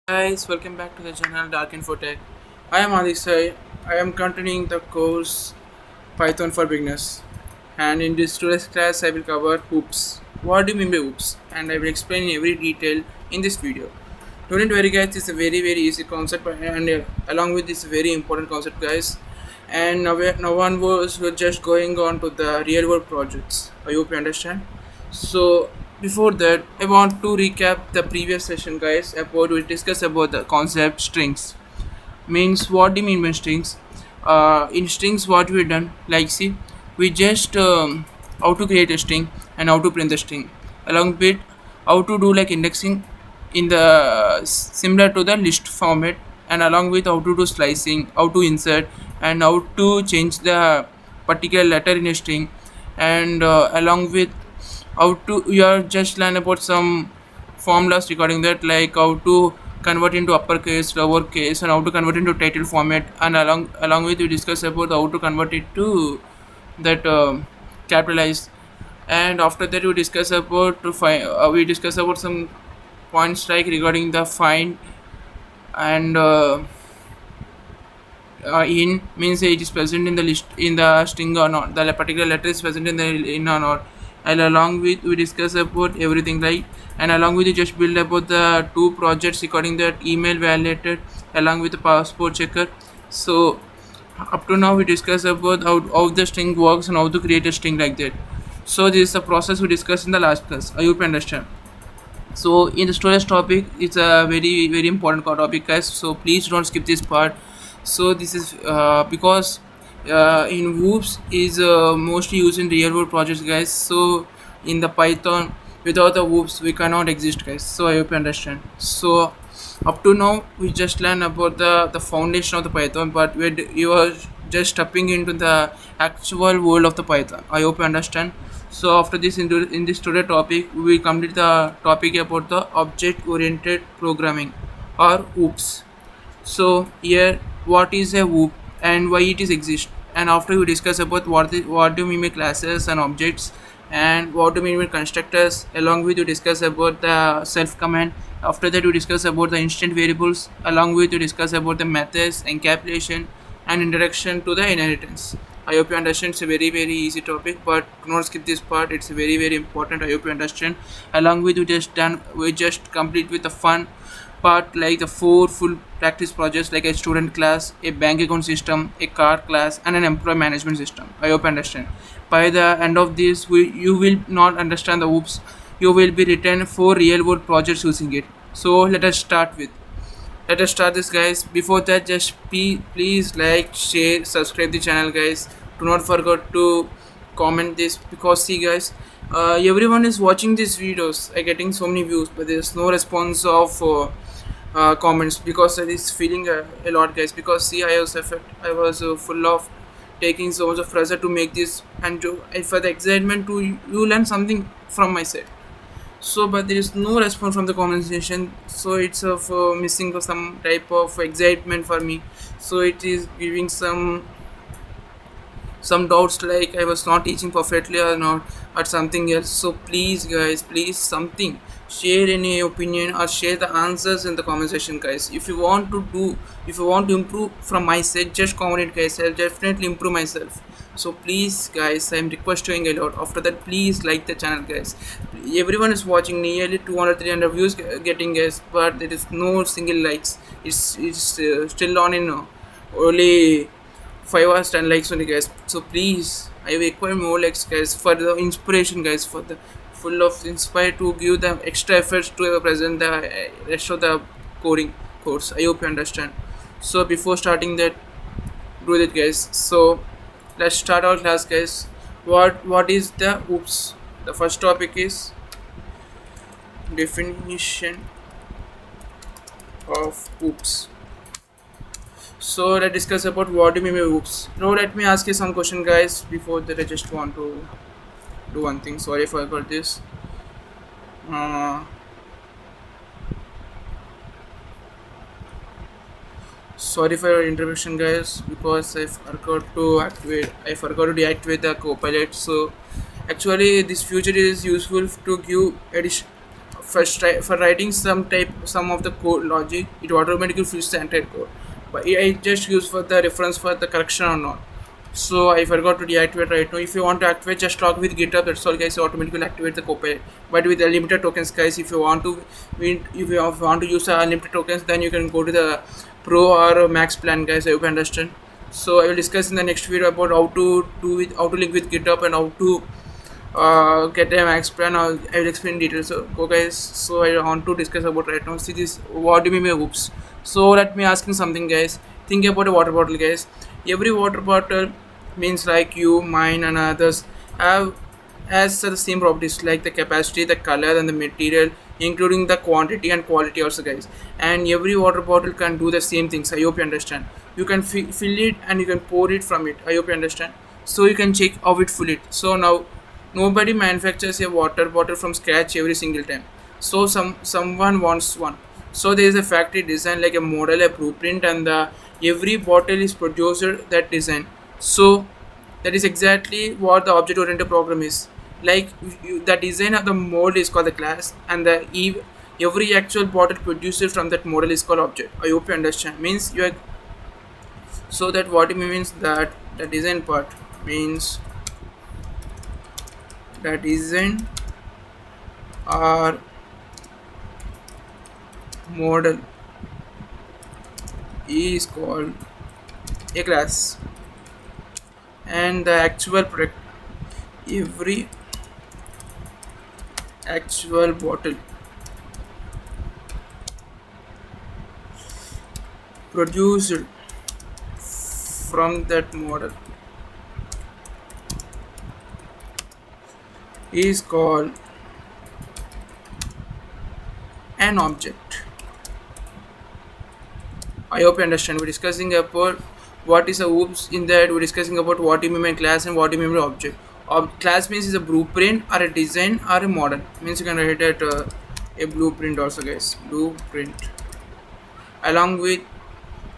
Guys, welcome back to the channel Dark Infotech. I am Adisai. I am continuing the course Python for Beginners. And in this today's class, I will cover hoops. What do you mean by hoops? And I will explain in every detail in this video. Don't worry, guys. It's a very easy concept, and along with this very important concept, guys. And now one was we're just going on to the real world projects. I hope you understand. So before that, I want to recap the previous session, guys. About we discussed about the concept strings. Means what do you mean by strings? In strings, what we done? Like see, we just how to create a string and how to print the string. Along with how to do like indexing in the similar to the list format, and along with how to do slicing, how to insert, and how to change the particular letter in a string, and along with how to you are just learn about some formulas regarding that, like how to convert into uppercase, lowercase, and how to convert into title format, and along with we discuss about how to convert it to that capitalized. And after that we discuss about to find we discuss about some points like regarding the find, and in means it is present in the list in the string or not, the particular letter is present in the in or not. And along with we discuss about everything, right? And along with you just build about the two projects regarding that email validated along with the passport checker. So up to now we discuss about how the string works and how to create a string like that. So this is the process we discussed in the last class. I hope you understand. So in the storage topic, it's a very important topic, guys, so please don't skip this part. So this is because in whoops is mostly used in real world projects, guys. So in the Python, without the whoops we cannot exist, guys. So I hope you understand. So up to now we just learn about the foundation of the Python, but you are just stepping into the actual world of the Python. I hope you understand. So after this, in this today topic, we will complete the topic about the object oriented programming or OOPs. So here, what is a OOP and why it is exist? And after we discuss about what do we mean by classes and objects, and what do we mean by constructors. Along with we discuss about the self command. After that we discuss about the instant variables. Along with we discuss about the methods, encapsulation, and introduction to the inheritance. I hope you understand. It's a very easy topic, but do not skip this part. It's very important. I hope you understand. Along with we just complete with the fun part, like the 4 full practice projects, like a student class, a bank account system, a car class, and an employee management system. I hope you understand. By the end of this, you will not understand the oops. You will be written 4 real world projects using it. So let us start this, guys. Before that, just please like, share, subscribe the channel, guys. Do not forget to comment this, because see, guys, everyone is watching these videos, getting so many views, but there's no response of comments, because I is feeling a lot, guys. Because see, I was full of taking so much of pressure to make this, and for the excitement to you learn something from my side. So but there is no response from the comment section, so it's of missing some type of excitement for me. So it is giving some doubts, like I was not teaching perfectly or not, or something else. So please, guys, please something share any opinion or share the answers in the comment section, guys. If you want to improve from my side, just comment it, guys. I'll definitely improve myself. So please, guys, I'm requesting a lot. After that, please like the channel, guys. Everyone is watching, nearly 200-300 views getting, guys, but there is no single likes. It's still on in only 5 hours 10 likes only, guys. So please, I require more likes, guys, for the inspiration, guys, for the full of inspire to give them extra efforts to present the rest of the coding course. I hope you understand. So before starting that, do that, guys. So let's start our class, guys. What is the oops? The first topic is definition of oops. So let's discuss about what do you mean by oops. Now let me ask you some question, guys. Before that, I just want to do one thing. Sorry if I got this. Sorry for your interruption, guys, because I forgot to deactivate the copilot. So actually this feature is useful to give for writing some of the code logic, it automatically fills the entire code, but I just use for the reference for the correction or not. So I forgot to deactivate right now. If you want to activate, just log with GitHub. That's all, guys. Automatically activate the Copilot. But with unlimited tokens, guys, if you want to, use the unlimited tokens, then you can go to the Pro or Max plan, guys. I hope you understand. So I will discuss in the next video about how to link with GitHub and how to get a max plan. I will explain in detail. So go, guys. So I want to discuss about right now. See this. What do you mean by oops? So let me ask you something, guys. Think about a water bottle, guys. Every water bottle means like you, mine, and others have has the same properties like the capacity, the color, and the material, including the quantity and quality also, guys. And every water bottle can do the same things. I hope you understand. You can fill it and you can pour it from it. I hope you understand. So you can check how it fill it. So now nobody manufactures a water bottle from scratch every single time. So someone wants one. So there is a factory design like a model, a blueprint, and the every bottle is produced that design. So that is exactly what the object oriented program is. Like the design of the mold is called the class, and every actual bottle produced from that model is called object. I hope you understand. Means you are, so that what it means that the design part means the design or model is called a class, and the actual product, every actual bottle produced from that model is called an object. I hope you understand. We're discussing about what is a oops. In that we're discussing about what you mean by class and what you mean by object. Class means is a blueprint or a design or a model. Means you can write it a blueprint also, guys. Blueprint along with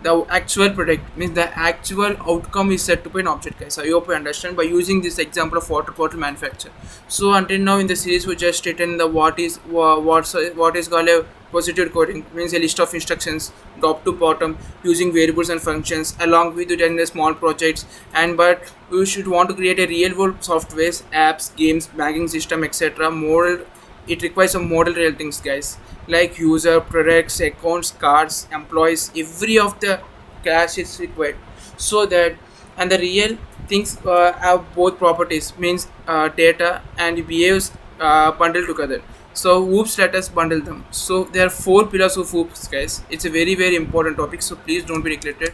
the actual product means the actual outcome is set to be an object, guys. I hope you understand by using this example of water bottle manufacture. So until now in the series we just written the what is called a procedural coding, means a list of instructions top to bottom using variables and functions along with it in the small projects. And but we should want to create a real world softwares, apps, games, banking system, etc. Model, it requires some model real things, guys, like user, products, accounts, cards, employees. Every of the class is required. So that and the real things have both properties, means data and behaves bundled together. So oops, let us bundle them. So there are 4 pillars of oops, guys. It's a very important topic, so please don't be neglected.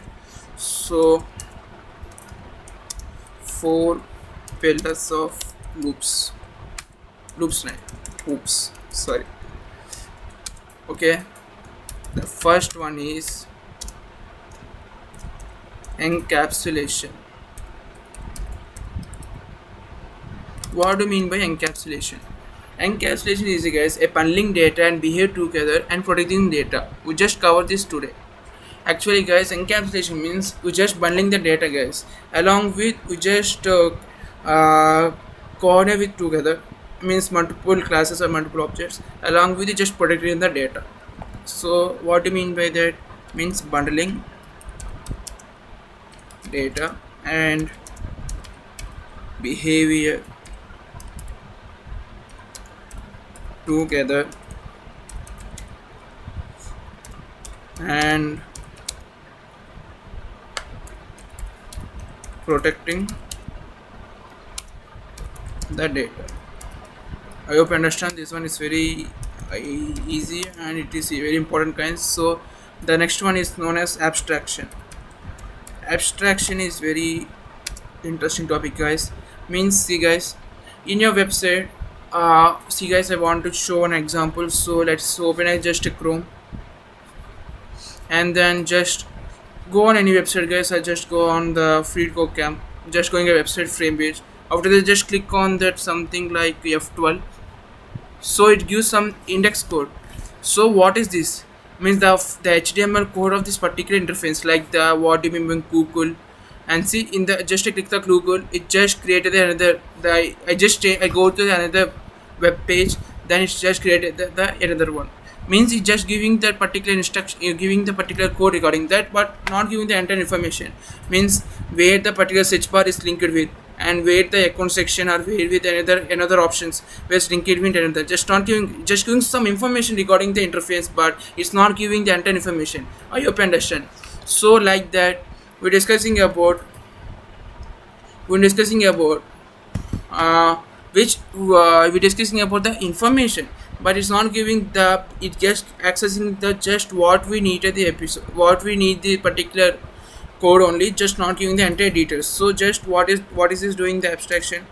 So 4 pillars of loops, right? Oops, sorry. Okay, the first one is encapsulation. What do you mean by encapsulation? Encapsulation is, guys, a bundling data and behavior together and protecting data. We just covered this today. Actually, guys, encapsulation means we just bundling the data, guys, along with we just coordinate with together, means multiple classes or multiple objects along with it just protecting the data. So what do you mean by that? Means bundling data and behavior together and protecting the data. I hope you understand. This one is very easy and it is a very important kind. So the next one is known as abstraction. Abstraction is very interesting topic, guys. Means, see, guys, in your website, see, guys, I want to show an example. So let's open just a Chrome and then just go on any website, guys. I just go on the free code camp, just going a website frame page. After that, just click on that something like F12. So it gives some index code. So what is this? Means the HTML code of this particular interface, like the what do you mean by Google. And see, in the just I click the Google, it just created another I go to another web page then it's just created the another one. Means it's just giving that particular instruction, giving the particular code regarding that, but not giving the entire information. Means where the particular search bar is linked with, and where the account section or where with another options where it's linked with another. Just not giving, just giving some information regarding the interface, but it's not giving the entire information. I hope you understand. So like that, we're discussing about uh, which we're discussing about the information, but it's not giving the, it just accessing the just what we need at the episode, what we need the particular code only, just not giving the entire details. So just what is this doing, the abstraction,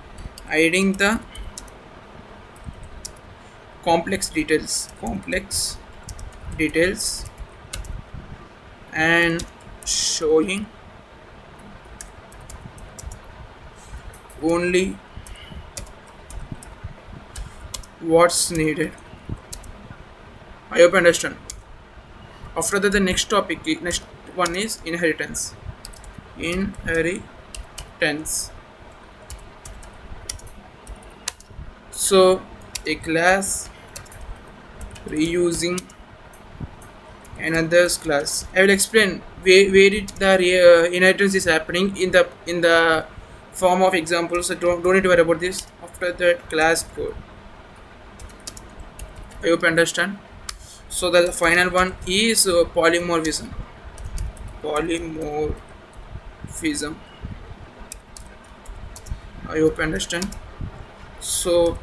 hiding the complex details and showing only what's needed. I hope you understand. After that, the next next one is inheritance. So a class reusing another's class. I will explain where it, the inheritance is happening in the form of examples. So don't need to worry about this. After the class code, I hope you understand. So the final one is polymorphism. I hope you understand. So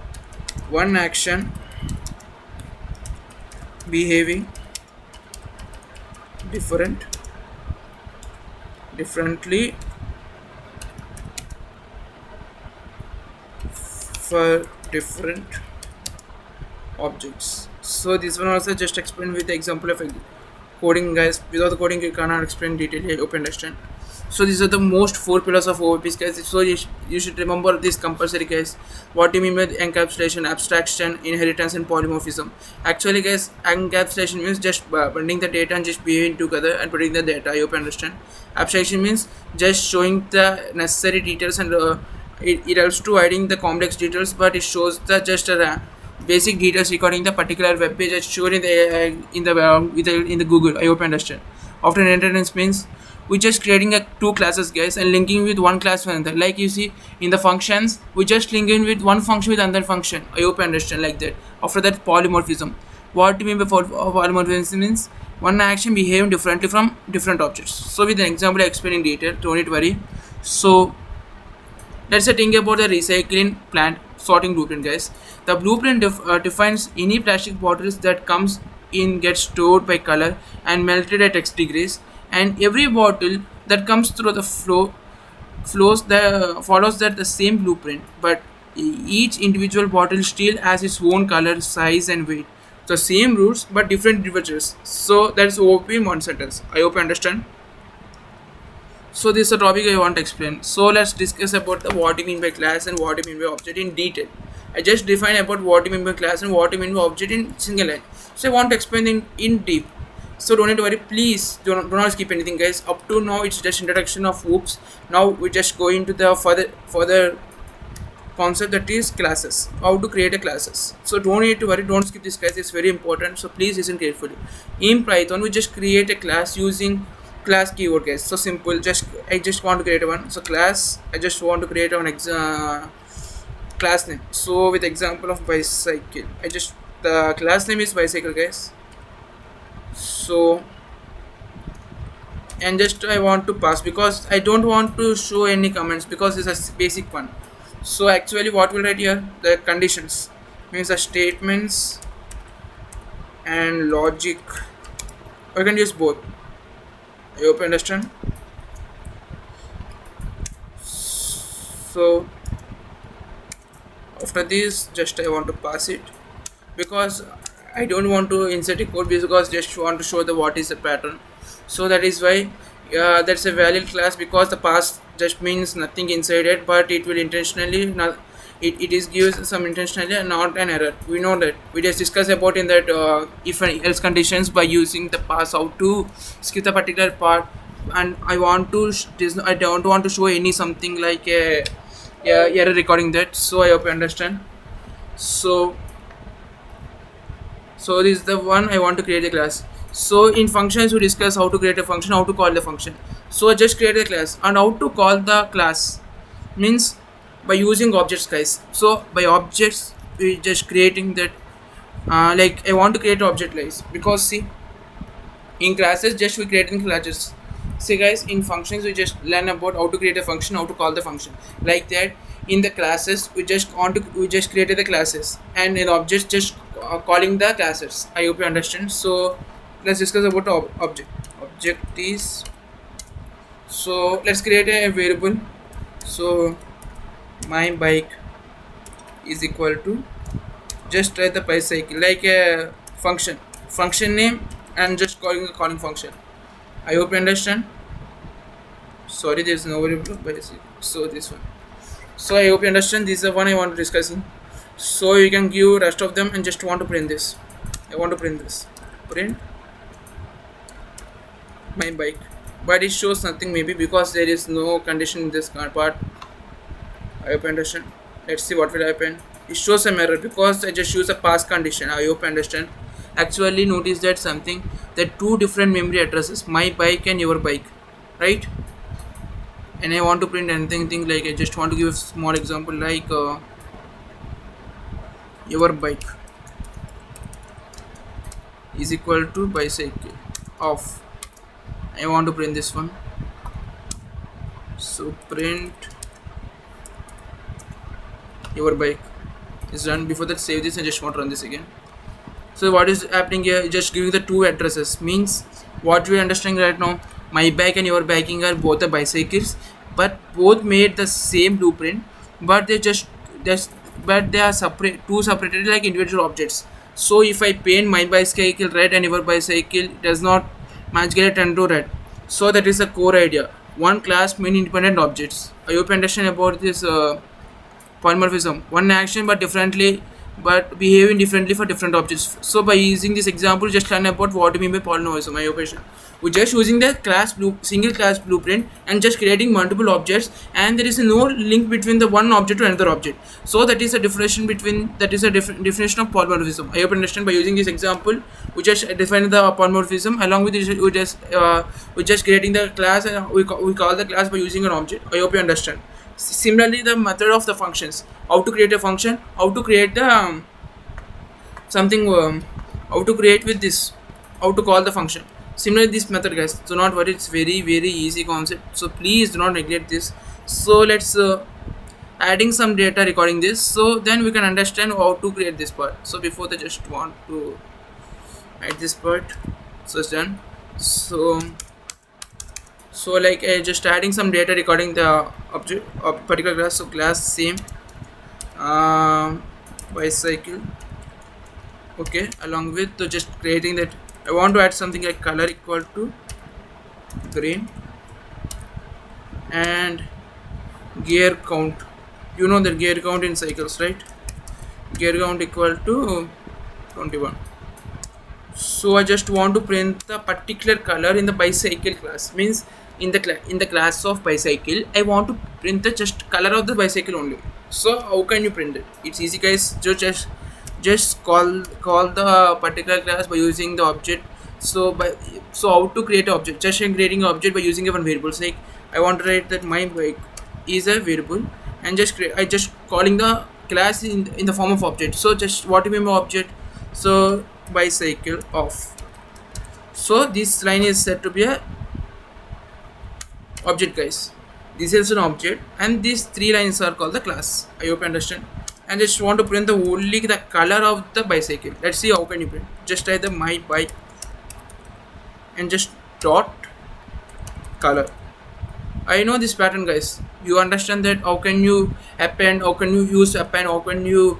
one action behaving differently for different objects. So this one also just explain with the example of coding, guys. Without the coding you cannot explain detail. I hope you understand. So these are the most 4 pillars of OOPs, guys. So you should remember this compulsory, guys. What do you mean by encapsulation, abstraction, inheritance, and polymorphism? Actually, guys, encapsulation means just binding the data and just behaving together and putting the data. I hope you understand. Abstraction means just showing the necessary details, and it helps to hiding the complex details, but it shows the just basic details regarding the particular web page as shown in the Google. I hope you understand. After inheritance means we just creating two classes, guys, and linking with one class with another. Like you see in the functions, we just link in with one function with another function. I hope you understand like that. After that, polymorphism. What do you mean by polymorphism? Means one action behaving differently from different objects. So with an example I explain in detail, don't need worry. So let's think about the recycling plant sorting blueprint, guys. The blueprint defines any plastic bottles that comes in gets stored by color and melted at X degrees, and every bottle that comes through the follows that the same blueprint, but each individual bottle still has its own color, size, and weight. The same rules but different temperatures. So that's OP in one sentence. I hope you understand. So this is a topic I want to explain. So let's discuss about what you mean by class and what you mean by object in detail. I just define about what you mean by class and what you mean by object in single line. So I want to explain in deep. So don't need to worry, please do not skip anything, guys. Up to now it's just introduction of OOPs. Now we just go into the further concept, that is classes, how to create a classes. So don't need to worry, don't skip this, guys. It's very important, so please listen carefully. In Python we just create a class using class keyword, guys. So simple, I just want to create one. So class, I just want to create one class name. So with example of bicycle, the class name is bicycle, guys. So and just I want to pass because I don't want to show any comments because it's a basic one. So actually what we'll write here, the conditions means the statements and logic. I can use both. I hope you understand. So after this just I want to pass it because I don't want to insert a code because just want to show the what is the pattern. So that is why that's a valid class, because the pass just means nothing inside it, but it will intentionally not, it is gives some intentionally and not an error. We know that we just discussed about in that if and else conditions by using the pass, how to skip the particular part. And I don't want to show any something like a error recording that. So I hope you understand. So So this is the one I want to create a class. So in functions we discuss how to create a function, how to call the function. So I just create a class, and how to call the class means by using objects, guys. So by objects we just creating that, like I want to create object, guys, because see, in classes just we creating classes. See guys, in functions we just learn about how to create a function, how to call the function, like that. In the classes we just created the classes, and in objects just calling the classes. I hope you understand. So let's discuss about the object is, so let's create a variable. So my bike is equal to, just write the bicycle like a function name, and just calling a calling function. I hope you understand. Sorry, there is no variable bicycle, so this one. So I hope you understand. This is the one I want to discuss in. So you can give rest of them, and just want to print this. I want to print this, print my bike, but it shows nothing, maybe because there is no condition in this part. I hope you understand. Let's see what will happen. It shows some error because I just use a past condition. I hope you understand. Actually notice that something, that two different memory addresses, my bike and your bike, right? And I want to print anything, like I just want to give a small example, like your bike is equal to bicycle of. I want to print this one. So print your bike is done. Before that, save this and just want to run this again. So what is happening here? Just giving the two addresses means what we are understanding right now. My bike and your biking are both the bicycles, but both made the same blueprint, but but they are separated like individual objects. So if I paint my bicycle red and your bicycle does not match, get turned to red. So that is the core idea. One class, many independent objects. I hope you understand about this polymorphism. One action but behaving differently for different objects. So by using this example, just learn about what we mean by polymorphism. I hope we're just using the single class blueprint and just creating multiple objects, and there is no link between the one object to another object. So that is a definition definition of polymorphism. I hope you understand. By using this example, we just define the polymorphism. Along with this, we just creating the class, and we call the class by using an object. I hope you understand. Similarly, the method of the functions, how to create a function, how to create the how to create with this, how to call the function. Similarly, this method, guys, do not worry, it's very easy concept, so please do not neglect this. So let's adding some data recording this, so then we can understand how to create this part. So before that, just want to add this part. So it's done. So like just adding some data recording the object of particular class. So class same bicycle, okay. Along with just creating that, I want to add something like color equal to green, and gear count. You know the gear count in cycles, right? Gear count equal to 21. So I just want to print the particular color in the bicycle class. Means in the class of bicycle, I want to print the just color of the bicycle only. So how can you print it? It's easy, guys. Just call the particular class by using the object. So how to create an object? Just creating an object by using one variable. Like I want to write that my bike is a variable, and I just calling the class in the form of object. So just what do you mean by object? So bicycle of. So this line is set to be a object, guys. This is an object, and these three lines are called the class. I hope you understand. And just want to print only the color of the bicycle. Let's see how can you print. Just write the my bike and just dot color. I know this pattern, guys. You understand that how can you append, how can you use append, how can you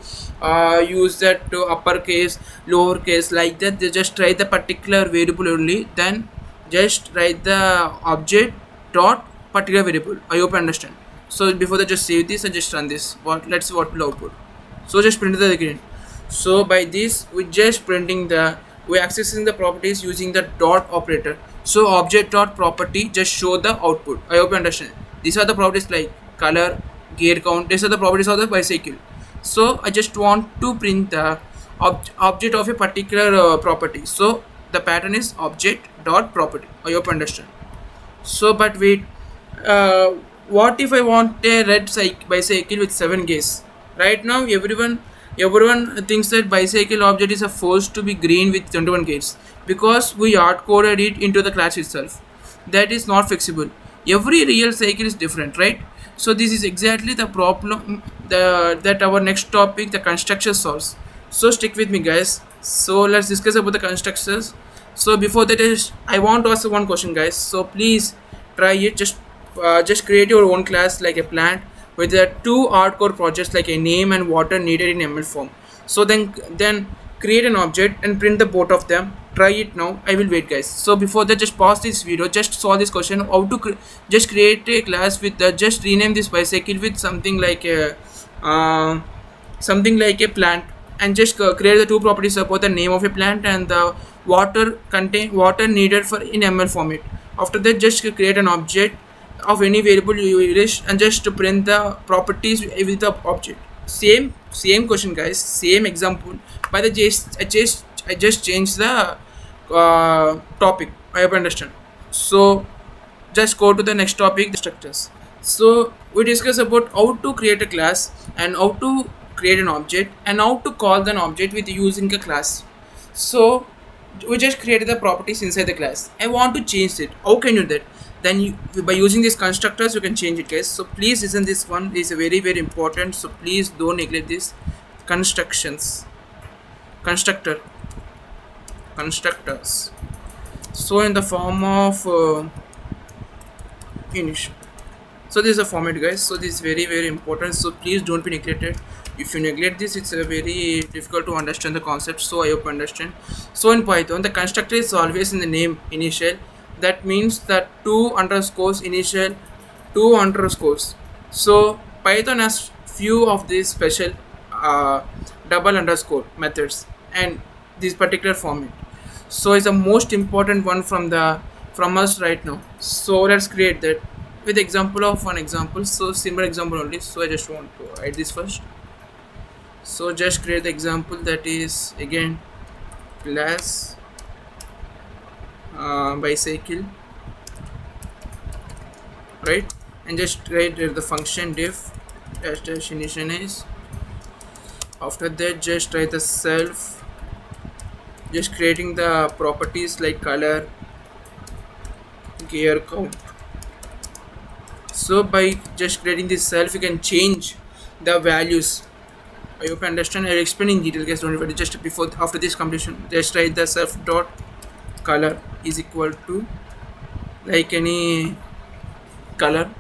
use that to uppercase, lowercase, like that. They just write the particular variable only, then just write the object dot particular variable. I hope you understand. So before that, just save this and just run this. Let's see what will output. So just print the again. So by this, we just printing we're accessing the properties using the dot operator. So object dot property just show the output. I hope you understand. These are the properties like color, gear count. These are the properties of the bicycle. So I just want to print the object of a particular property. So the pattern is object dot property. I hope you understand. So, but wait, uh, what if I want a red bicycle with 7 gears? Right now, everyone thinks that bicycle object is forced to be green with 21 gears because we hard coded it into the class itself. That is not flexible. Every real cycle is different, right? So this is exactly the problem that our next topic, the construction, solves. So stick with me, guys. So let's discuss about the constructors. So before that is, I want to ask one question, guys. So please try it. Just create your own class like a plant with the two hardcore projects like a name and water needed in ML form. So then create an object and print the both of them. Try it now. I will wait, guys. So before that, just pause this video. Just solve this question. How to just create a class with the, just rename this bicycle with uh, something like a plant, and just create the two properties about the name of a plant and the water needed for in ML format. After that, just create an object of any variable you wish and just to print the properties with the object. Same question, guys, same example, by the I just changed the topic. I hope you understand. So just go to the next topic, the structures. So we discuss about how to create a class and how to create an object and how to call an object with using a class. So we just created the properties inside the class. I want to change it. How can you do that? Then by using these constructors you can change it, guys. So please listen, this one is very important, so please don't neglect this. Constructions, constructor, constructors. So in the form of initial. So this is a format, guys. So this is very important, so please don't be neglected. If you neglect this, it's a very difficult to understand the concept, so I hope you understand. So in Python, the constructor is always in the name initial. That means that two underscores initial, two underscores. So Python has few of these special double underscore methods and this particular format. So it's the most important one from us right now. So let's create that with example of one example. So simple example only. So I just want to write this first. So just create the example, that is again class bicycle, right? And just create the function diff dash initialize. After that, just write the self, just creating the properties like color, gear count. So by just creating this self, you can change the values. I hope you understand. I'll explain in detail, guys. Don't worry. Just before, after this completion, just write the self dot color is equal to like any color.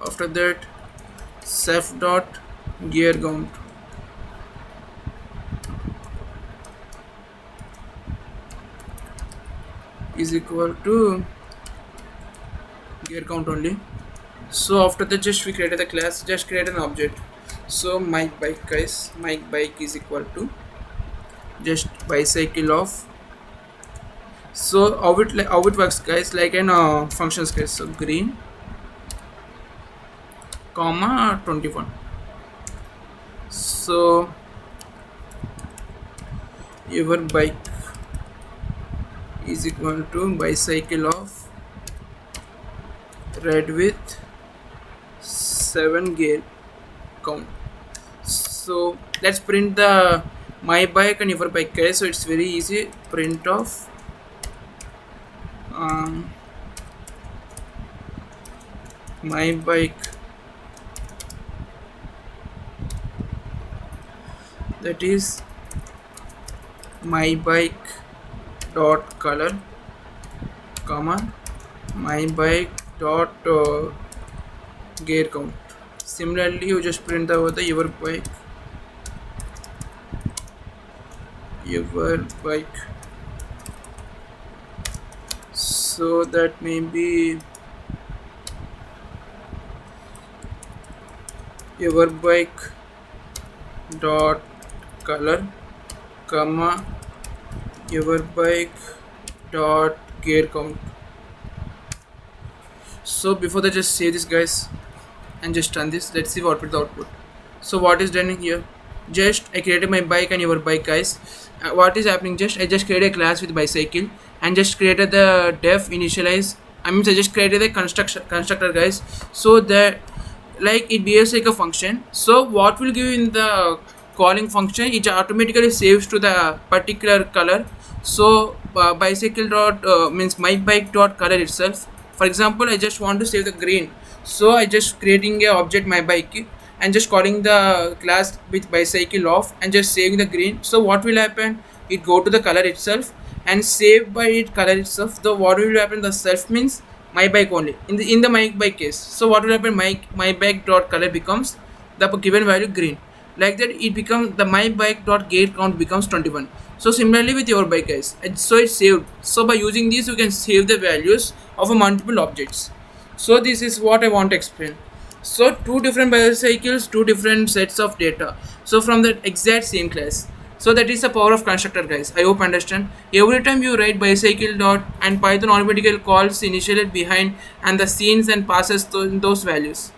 After that, self dot gear count is equal to gear count only. So after that, just we created the class, just create an object. So my bike, guys, my bike is equal to just bicycle of. So how it works, guys, like an functions, guys. So green comma 21. So your bike is equal to bicycle of red with 7 gear count. So let's print the my bike and your bike, guys. So it's very easy. Print of my bike, that is my bike dot color comma my bike dot gear count. Similarly, you just print the your bike. So that may be your bike dot color comma your bike dot gear count. So before that, just save this, guys, and just run this. Let's see what will the output. So what is done here? Just I created my bike and your bike, guys. What is happening? Just I just created a class with bicycle and just created the def initialize. I just created a constructor, guys. So that like it behaves like a function. So what will give in the calling function, it automatically saves to the particular color. So bicycle dot means my bike dot color itself. For example, I just want to save the green, so I just creating a object my bike and just calling the class with bicycle off and just saving the green. So what will happen, it go to the color itself and save by it color itself. The what will happen, the self means my bike only in the my bike case. So what will happen, my bike dot color becomes the given value green. Like that it becomes the my bike dot gate count becomes 21. So similarly with your bike, guys, and so it's saved. So by using these you can save the values of a multiple objects. So this is what I want to explain. So two different bicycles, two different sets of data, so from the exact same class. So that is the power of constructor, guys. I hope understand. Every time you write bicycle dot and Python automatically calls initialized behind and the scenes and passes those values.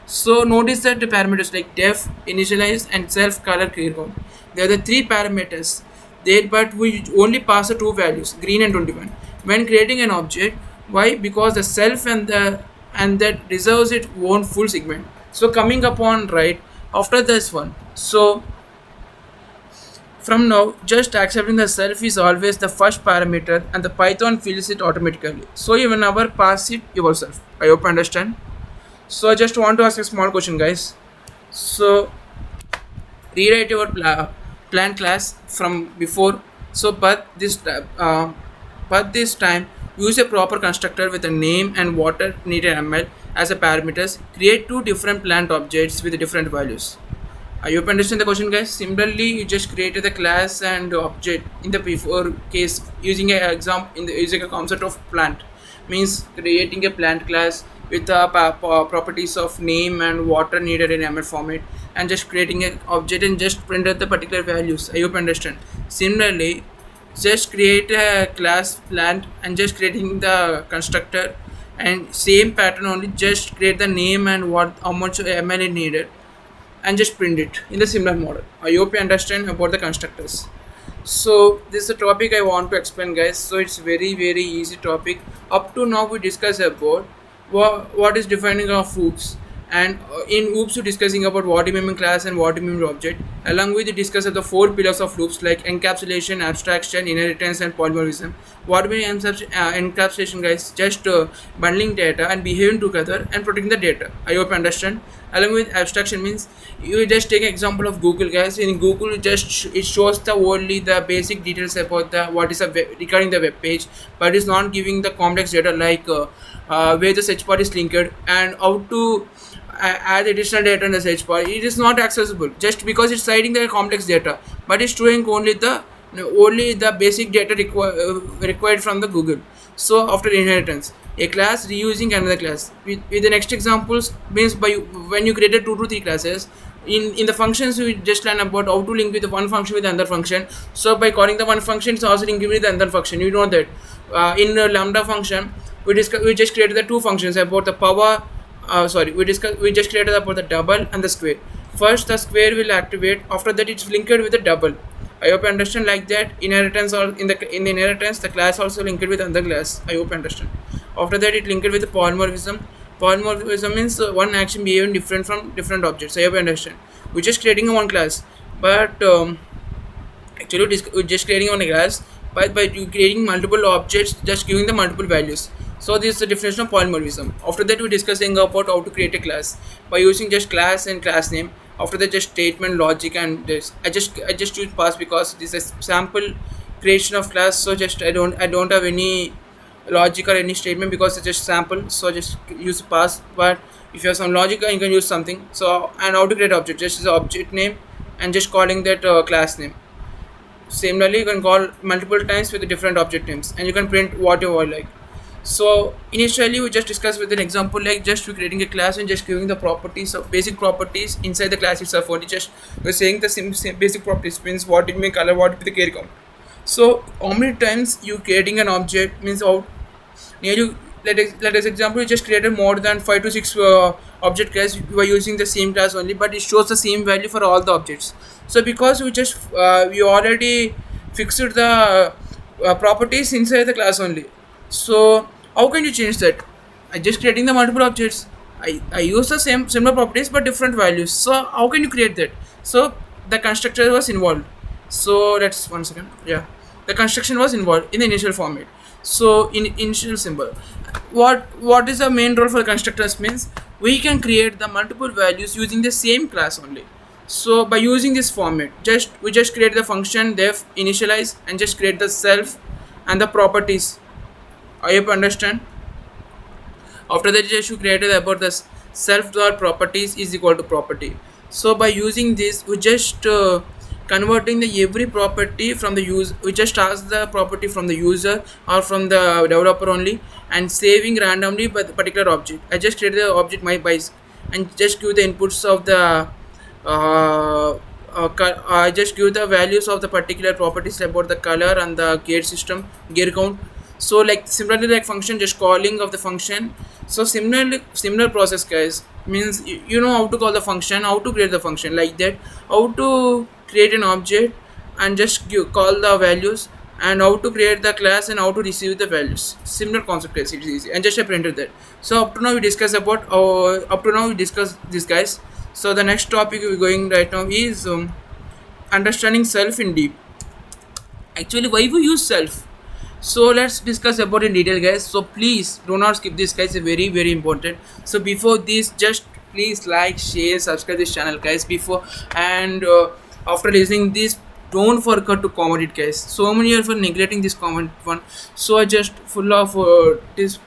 So notice that the parameters like def, initialize and self, color, clear count, they are the three parameters there, but we only pass the two values, green and 21, when creating an object. Why? Because the self and that reserves its own full segment. So coming upon right after this one. So from now, just accepting the self is always the first parameter and the Python fills it automatically. So you will never pass it yourself. I hope you understand. So I just want to ask a small question, guys. So rewrite your plan class from before. So but this time use a proper constructor with a name and water needed ml as a parameters. Create two different plant objects with different values. I hope you understand the question, guys. Similarly, you just created the class and object in the before case using a example using a concept of plant, means creating a plant class with the properties of name and water needed in ml format and just creating an object and just print out the particular values. I hope you understand. Similarly, just create a class plant and just creating the constructor and same pattern only, just create the name and what how much ml is needed and just print it in the similar model. I hope you understand about the constructors. So this is a topic I want to explain, guys. So it's very easy topic. Up to now we discuss about what is defining of hoops, and in hoops we're discussing about what remembering class and what remembering object, along with the discuss of the four pillars of loops like encapsulation, abstraction, inheritance and polymorphism. What means encapsulation, guys? Just bundling data and behaving together and protecting the data. I hope you understand. Along with abstraction means you just take an example of Google, guys. In Google it shows the only the basic details about the what is a regarding the web page, but it's not giving the complex data like where the search bar is linked and how to add additional data in the search bar. It is not accessible just because it's citing the complex data, but it's showing only the basic data required from the Google. So after inheritance, a class reusing another class with the next examples means by when you created 2 to 3 classes in the functions, we just learn about how to link with the one function with another function. So by calling the one function, it's also linked with the other function. You know that in the lambda function we just created the two functions about the power. We just created about the double and the square. First the square will activate, after that it's linked with the double. I hope you understand. Like that inheritance, or in the inheritance the class also linked with another class. I hope you understand. After that it linked with the polymorphism. Polymorphism means one action behaving different from different objects. I hope you understand. We're just creating a one class, but actually we're just creating one class, but by creating multiple objects, just giving the multiple values. So this is the definition of polymorphism. After that we're discussing about how to create a class by using just class and class name. After that just statement, logic and this. I just choose pass because this is sample creation of class. So just I don't have any logic or any statement because it's just sample. So just use pass. But if you have some logic, you can use something. So and how to create object, just is object name and just calling that class name. Similarly, you can call multiple times with the different object names and you can print whatever like. So initially we just discussed with an example like just we're creating a class and just giving the properties of basic properties inside the class itself. Only just we're saying the same basic properties means what it may color, what it be the carry count. So how many times you creating an object means how nearly let us example, you just created more than 5 to 6 object class, you are using the same class only, but it shows the same value for all the objects. So because we already fixed the properties inside the class only. So how can you change that? I just creating the multiple objects. I use the same similar properties but different values. So how can you create that? So the constructor was involved. So let's 1 second. Yeah, the construction was involved in the initial format. So in initial symbol, what is the main role for constructors means we can create the multiple values using the same class only. So by using this format, we just create the function def initialize and just create the self and the properties. I hope you understand. After that, just you created about the self dot properties is equal to property. So by using this, we just converting the every property from the user. We just ask the property from the user or from the developer only, and saving randomly by the particular object. I just create the object my bias and just give the inputs of the I just give the values of the particular properties about the color and the gear system, gear count. So like similarly like function, just calling of the function. So similar process guys, means you know how to call the function, how to create the function like that, how to create an object and just call the values, and how to create the class and how to receive the values. Similar concept guys, it is easy, and just I printed that. So up to now we discuss about up to now we discuss this guys. So the next topic we're going right now is understanding self in deep. Actually, why we use self? So let's discuss about in detail guys. So please do not skip this guys, it's very important. So before this, just please like, share, subscribe this channel guys before, and after listening this, don't forget to comment it guys. So many of you are neglecting this comment one. So I just full of this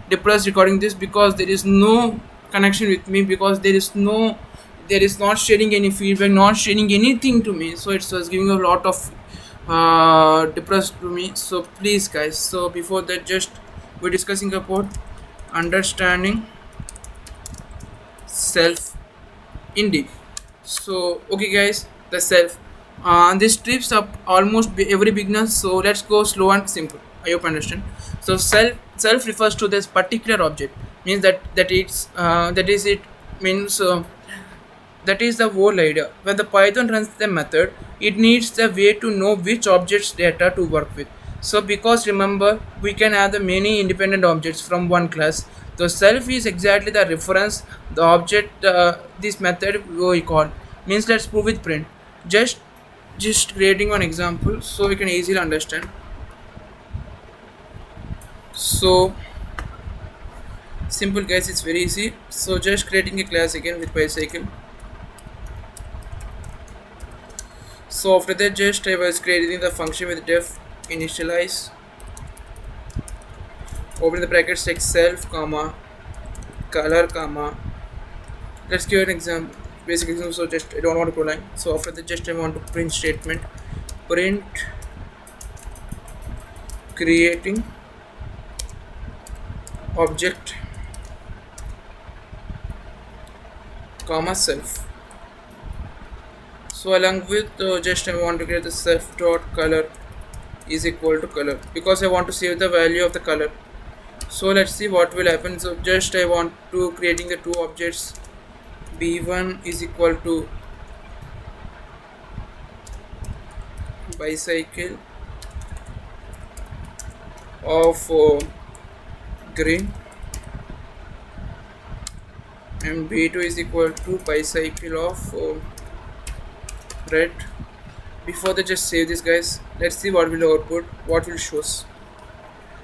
depressed recording this because there is no connection with me, because there is not sharing any feedback, not sharing anything to me. So it was giving a lot of depressed to me. So please guys, so before that, just we're discussing about understanding self in deep. So okay guys, the self this trips up almost every beginner. So let's go slow and simple, I hope you understand. So self refers to this particular object, means that is it means that is the whole idea. When the Python runs the method, it needs the way to know which objects data to work with. So because remember, we can have the many independent objects from one class. The self is exactly the reference, the object this method we call. Means let's prove with print. Just creating one example so we can easily understand. So simple guys, it's very easy. So just creating a class again with bicycle. So after that, just I was creating the function with def initialize, open the brackets like self comma color comma. Let's give an example, basic example. So just I don't want to prolong. So after that, just I want to print statement, print creating object comma self. So along with just I want to create the self dot color is equal to color, because I want to save the value of the color. So let's see what will happen. So just I want to creating the two objects, b1 is equal to bicycle of green, and b2 is equal to bicycle of red. Before that, just save this guys. Let's see what will output, what will shows.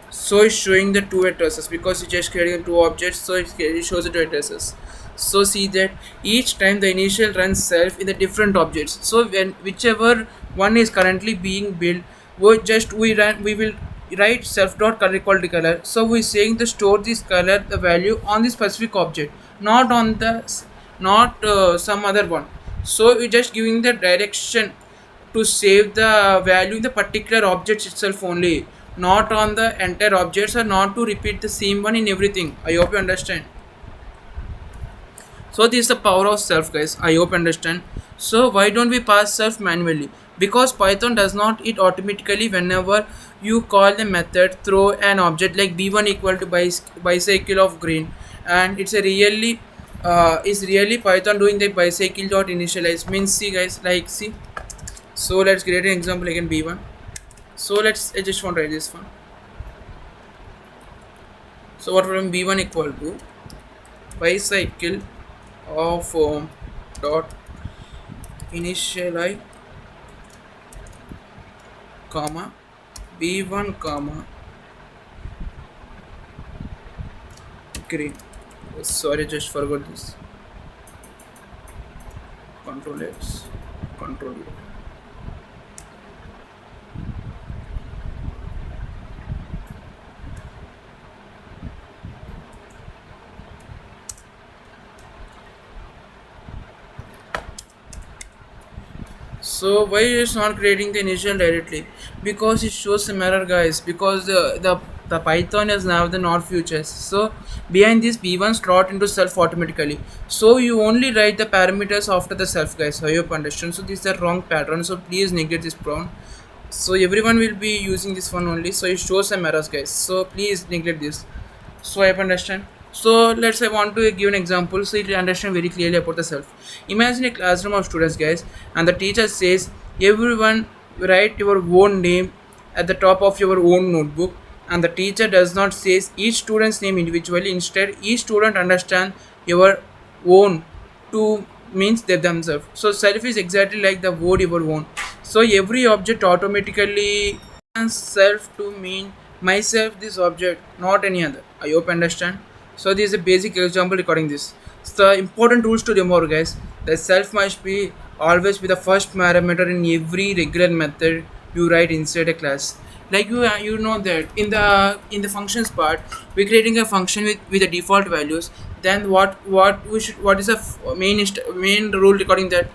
So it's showing the two addresses because it's just creating two objects, so it shows the two addresses. So see that each time the initial runs self in the different objects. So when whichever one is currently being built, we will write self dot color equal to color. So we're saying to store this color, the value on this specific object, not on the some other one. So we're just giving the direction to save the value in the particular object itself only, not on the entire objects, or not to repeat the same one in everything. I hope you understand. So this is the power of self guys, I hope you understand. So why don't we pass self manually? because Python does not it automatically whenever you call the method throw an object like b1 equal to bicycle of green, and it's a really is really Python doing the bicycle dot initialize means. See guys, like see, so let's create an example again b1. So let's, I just want to write this one. So what from b1 equal to bicycle of dot initialize comma b1 comma green. Sorry, just forgot this. Control X, Control V. So why it's not creating the initial directly? Because it shows some error, guys. Because the Python is now the not futures. So behind this b1 slot into self automatically. So you only write the parameters after the self, guys. I hope understand. So this is the wrong pattern. So please negate this prompt. So everyone will be using this one only. So it shows some errors, guys. So please neglect this. So I understand. So let's say I want to give an example so you understand very clearly about the self. Imagine a classroom of students, guys, and the teacher says everyone write your own name at the top of your own notebook, and the teacher does not says each student's name individually. Instead, each student understand your own to means they themselves. So self is exactly like the word your own. So every object automatically self to mean myself this object, not any other. I hope understand. So this is a basic example regarding this. So the important rules to remember, guys, the self must be always be the first parameter in every regular method you write inside a class. Like you know that in the functions part, we're creating a function with the default values. Then what is the main rule regarding that?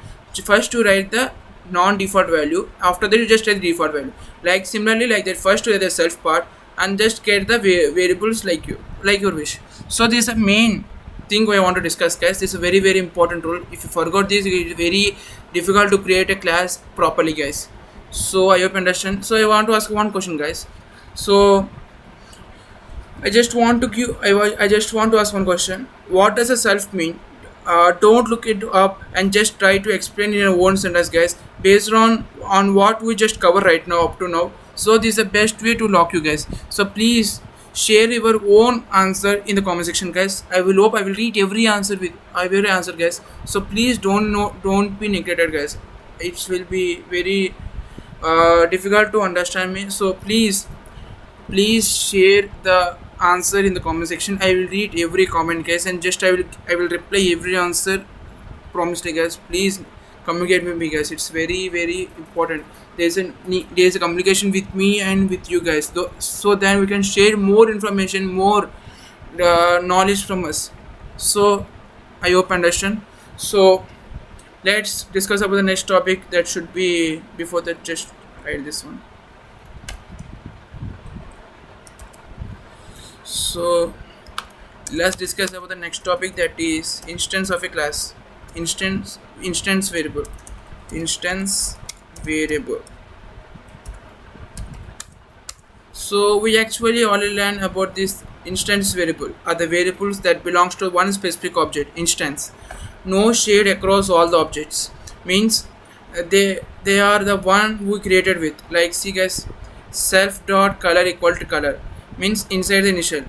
First to write the non-default value, after that you just write the default value. Like similarly like that, first to write the self part and just get the variables like your wish. So this is the main thing I want to discuss, guys. This is a very important rule. If you forgot this, it is very difficult to create a class properly, guys. So I hope you understand. So I want to ask one question, guys. So I just want to give. I just want to ask one question. What does a self mean? Don't look it up and just try to explain in your own sentence, guys. Based on what we just cover right now up to now. So this is the best way to lock you, guys. So please share your own answer in the comment section, guys. I will hope I will read every answer with every answer, guys. So please don't be neglected, guys. It will be very difficult to understand me. So please share the answer in the comment section. I will read every comment, guys, and just I will reply every answer promised, guys. Please communicate with me, guys. It's very important. There's a communication with me and with you guys, so then we can share more information, more knowledge from us. So I hope understand. So let's discuss about the next topic. That should be before that, just write this one. So let's discuss about the next topic, that is instance of a class. Instance variable. Instance variable. So we actually already learned about this. Instance variable are the variables that belongs to one specific object, instance. No shade across all the objects means they are the one we created with. Like see, guys, self dot color equal to color means inside the initial.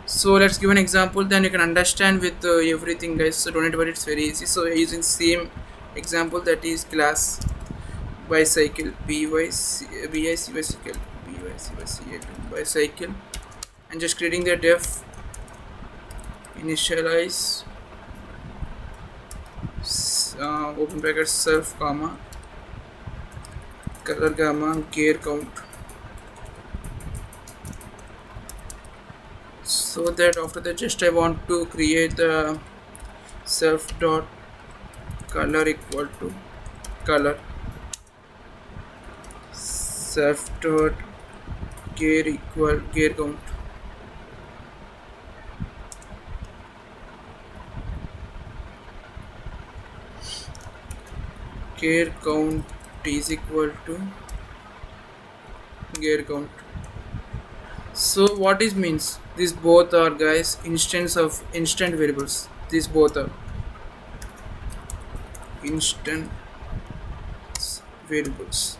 So let's give an example, then you can understand with everything, guys. So don't worry, it's very easy. So using same example, that is class bicycle bicycle bicycle, and just creating the def initialize open bracket self comma color gamma gear count, so that after that just I want to create the self dot color equal to color, self dot gear equal gear count, gear count t is equal to gear count. So what is means? These both are guys instance of instant variables. These both are instant variables.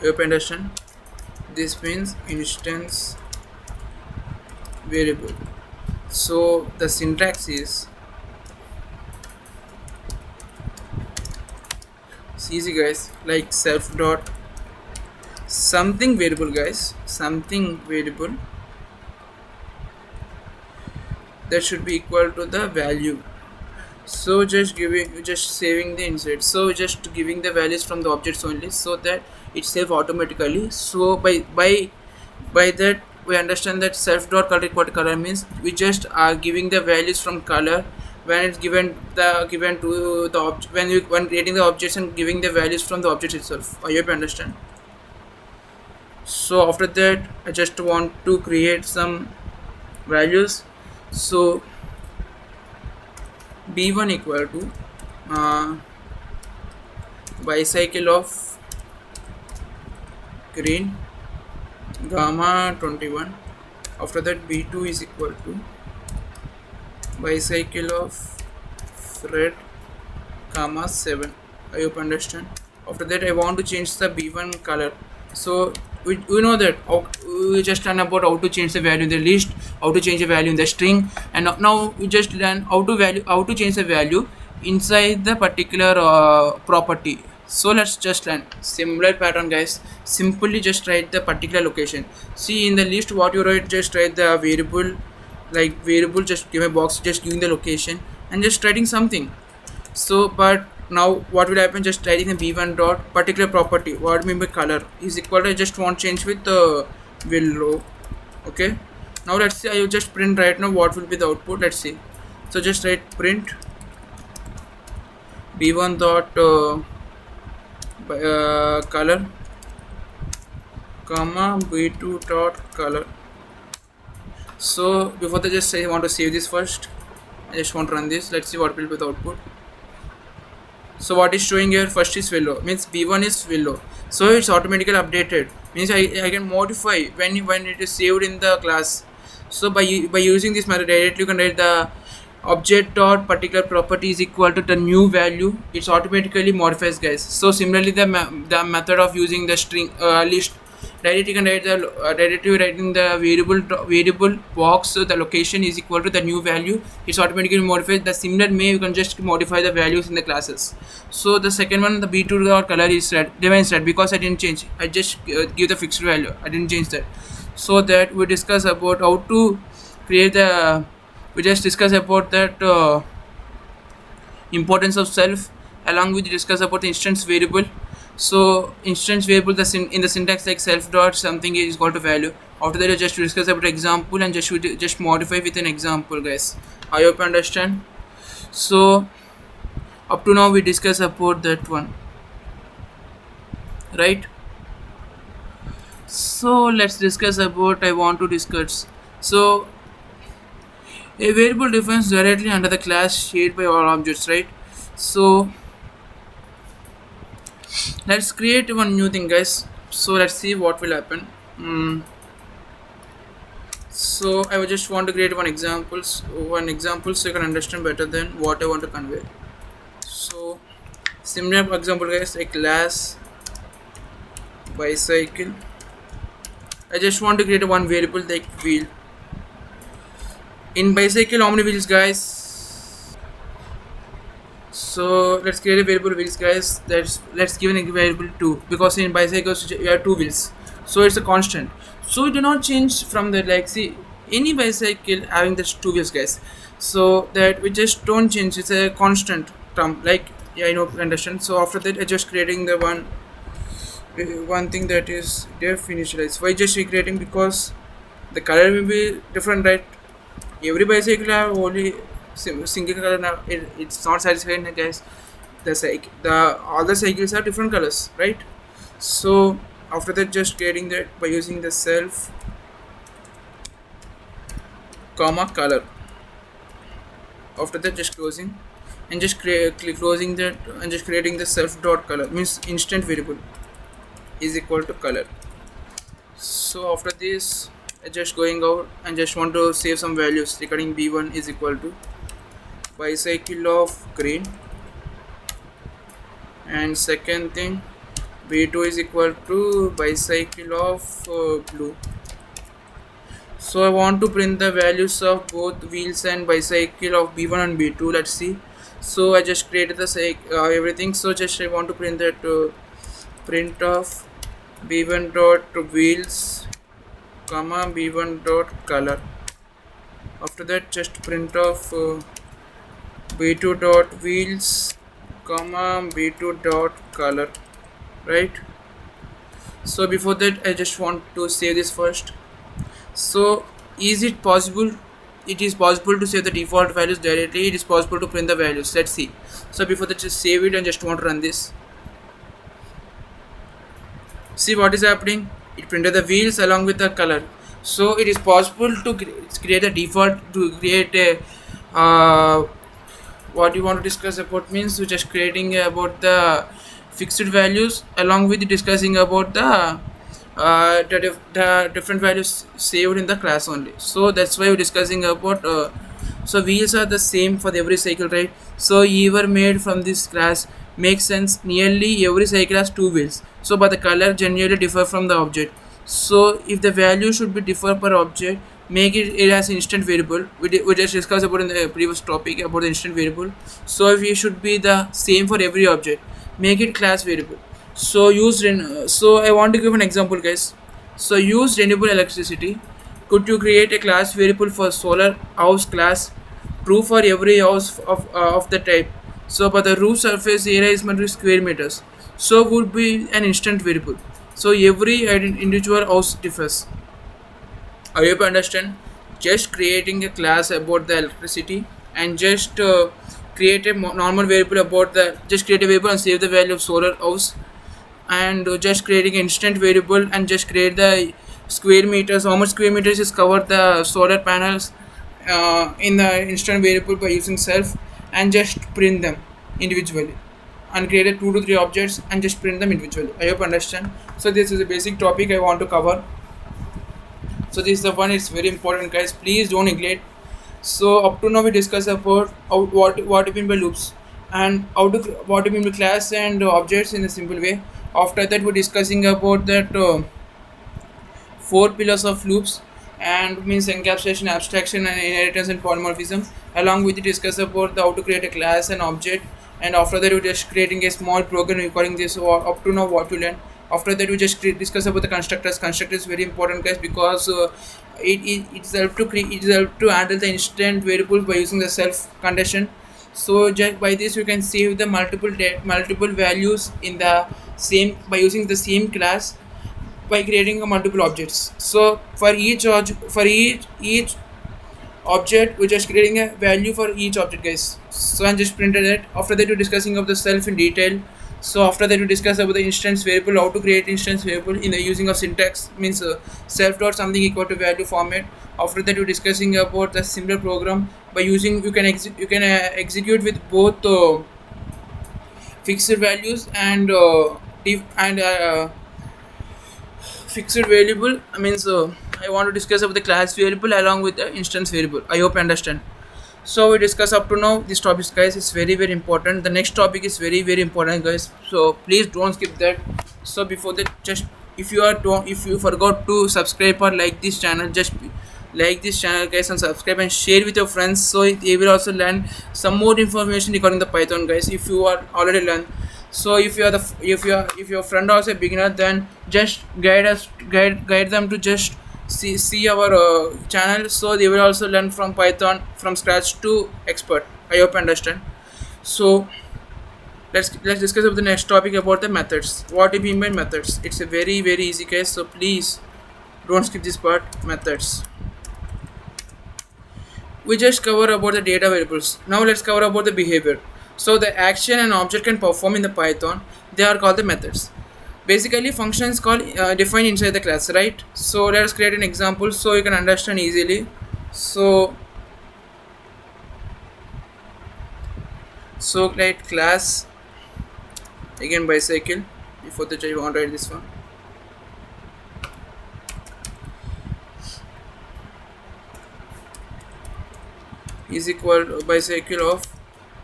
You understand? This means instance variable. So the syntax is it's easy guys, like self dot something variable guys, something variable that should be equal to the value. So just saving the insert, so just giving the values from the objects only, so that it save automatically. So by that we understand that self dot color equal to color means we just are giving the values from color when it's given to the object, when creating the objects and giving the values from the object itself. I hope you understand. So after that I just want to create some values. So b1 equal to bicycle of green gamma 21. After that b2 is equal to bicycle of red comma 7. I hope understand. After that I want to change the b1 color. So we know that we just learn about how to change the value in the list, how to change the value in the string, and now we just learn how to change the value inside the particular property. So let's just learn similar pattern guys. Simply just write the particular location. See in the list what you write, just write the variable, like variable, just give a box, just giving the location and just writing something. So but now what will happen, just writing the b1 dot particular property, what mean by color is equal to, I just want change with the willow. Okay, now let's see, I will just print right now what will be the output. Let's see. So just write print b1 dot color comma b2 dot color. So before that just say I want to save this first. I just want to run this. Let's see what will be the output. So what is showing here, first is willow, means b1 is willow, so it's automatically updated, means I can modify when it is saved in the class. So by using this method directly you can write the object dot particular property is equal to the new value, it's automatically modifies guys. So similarly the method of using the string list, directly you can write the directly writing the variable box, so the location is equal to the new value, it's automatically modified. The similar way you can just modify the values in the classes. So the second one, the b2 dot color is red, remains red because I didn't change, I just give the fixed value, I didn't change that. So that we discuss about how to create the, we just discuss about that importance of self, along with discuss about the instance variable. So instance variable, in the syntax like self dot something is equal to value. After that I just discuss about example and just modify with an example guys. I hope you understand. So up to now we discuss about that one, right? So let's discuss about, I want to discuss. So a variable defines directly under the class shared by all objects, right? So let's create one new thing guys. So let's see what will happen. So I would just want to create one example so you can understand better than what I want to convey. So similar example guys, a class bicycle, I just want to create one variable like wheel. In bicycle how many wheels guys? So let's create a variable wheels guys. Let's give an variable 2, because in bicycles you have 2 wheels, so it's a constant. So do not change from that, like see any bicycle having this 2 wheels guys, so that we just don't change, it's a constant term, like yeah, I know, understand. So after that I just creating the one thing that is def initialize. Why just recreating, because the color will be different, right? Every bicycle have only single color now, it's not satisfying guys. The all the cycles are different colors, right? So after that just creating that by using the self comma color. After that just closing. and just closing that and just creating the self dot color means instant variable is equal to color. So after this I just going out and just want to save some values regarding b1 is equal to bicycle of green, and second thing b2 is equal to bicycle of blue. So I want to print the values of both wheels and bicycle of b1 and b2. Let's see. So I just created the everything. So just I want to print that print of b1 dot wheels comma b1 dot color. After that just print of b2 dot wheels comma b2 dot color, right? So before that I just want to save this first. So is it possible? It is possible to save the default values directly. It is possible to print the values. Let's see. So before that just save it and just want to run this. See what is happening. It printed the wheels along with the color. So it is possible to create a default, to create a what you want to discuss about means we're just creating about the fixed values along with discussing about the different values saved in the class only. So that's why we're discussing about so wheels are the same for every cycle, right? So either made from this class makes sense. Nearly every cycle has two wheels, so but the color generally differ from the object. So if the value should be differ per object, make it as instant variable. We just discussed about in the previous topic about the instant variable. So if it should be the same for every object, make it class variable. So so I want to give an example, guys. So use renewable electricity. Could you create a class variable for solar house class, true for every house of the type? So but the roof surface area is meant to be square meters, so would be an instant variable. So every individual house differs. I hope you understand. Just creating a class about the electricity and just create a normal variable about the, just create a variable and save the value of solar house, and just creating instant variable and just create the square meters, how much square meters is covered the solar panels in the instant variable by using self, and just print them individually and create a 2 to 3 objects and just print them individually. I hope you understand. So this is a basic topic I want to cover. So this is the one, it's very important, guys, please don't neglect. So up to now we discussed about what you mean by loops and how to what you mean by class and objects in a simple way. After that we're discussing about that 4 pillars of loops, and means encapsulation, abstraction and inheritance and polymorphism. Along with it discuss about how to create a class and object, and after that we're just creating a small program recording this. So up to now what you learn. After that we just discuss about the constructors. Constructor is very important, guys, because it's help to create, it's help to handle the instant variables by using the self condition. So just by this you can save the multiple values in the same by using the same class by creating a multiple objects. So for each object we're just creating a value for each object, guys. So I just printed it. After that we're discussing of the self in detail. So after that we discuss about the instance variable, how to create instance variable in the using of syntax, means self dot something equal to value format. After that we're discussing about the similar program by using you can execute with both fixed values and fixed variable. I means I want to discuss about the class variable along with the instance variable. I hope you understand. So we discuss up to now these topics, guys. It's very important. The next topic is very important, guys, so please don't skip that. So before that, just if you forgot to subscribe or like this channel, just like this channel, guys, and subscribe and share with your friends, so they will also learn some more information regarding the Python, guys, if you are already learned. So if if your friend also a beginner, then just guide them to just see our channel, so they will also learn from Python from scratch to expert. I hope you understand. So let's discuss about the next topic about the methods. What do you mean by methods? It's a very easy case, so please don't skip this part. Methods, we just cover about the data variables. Now let's cover about the behavior. So the action an object can perform in the Python, they are called the methods. Basically functions called defined inside the class, right? So let's create an example so you can understand easily. So So write class again bicycle. Before that I want to write this one is equal to bicycle of,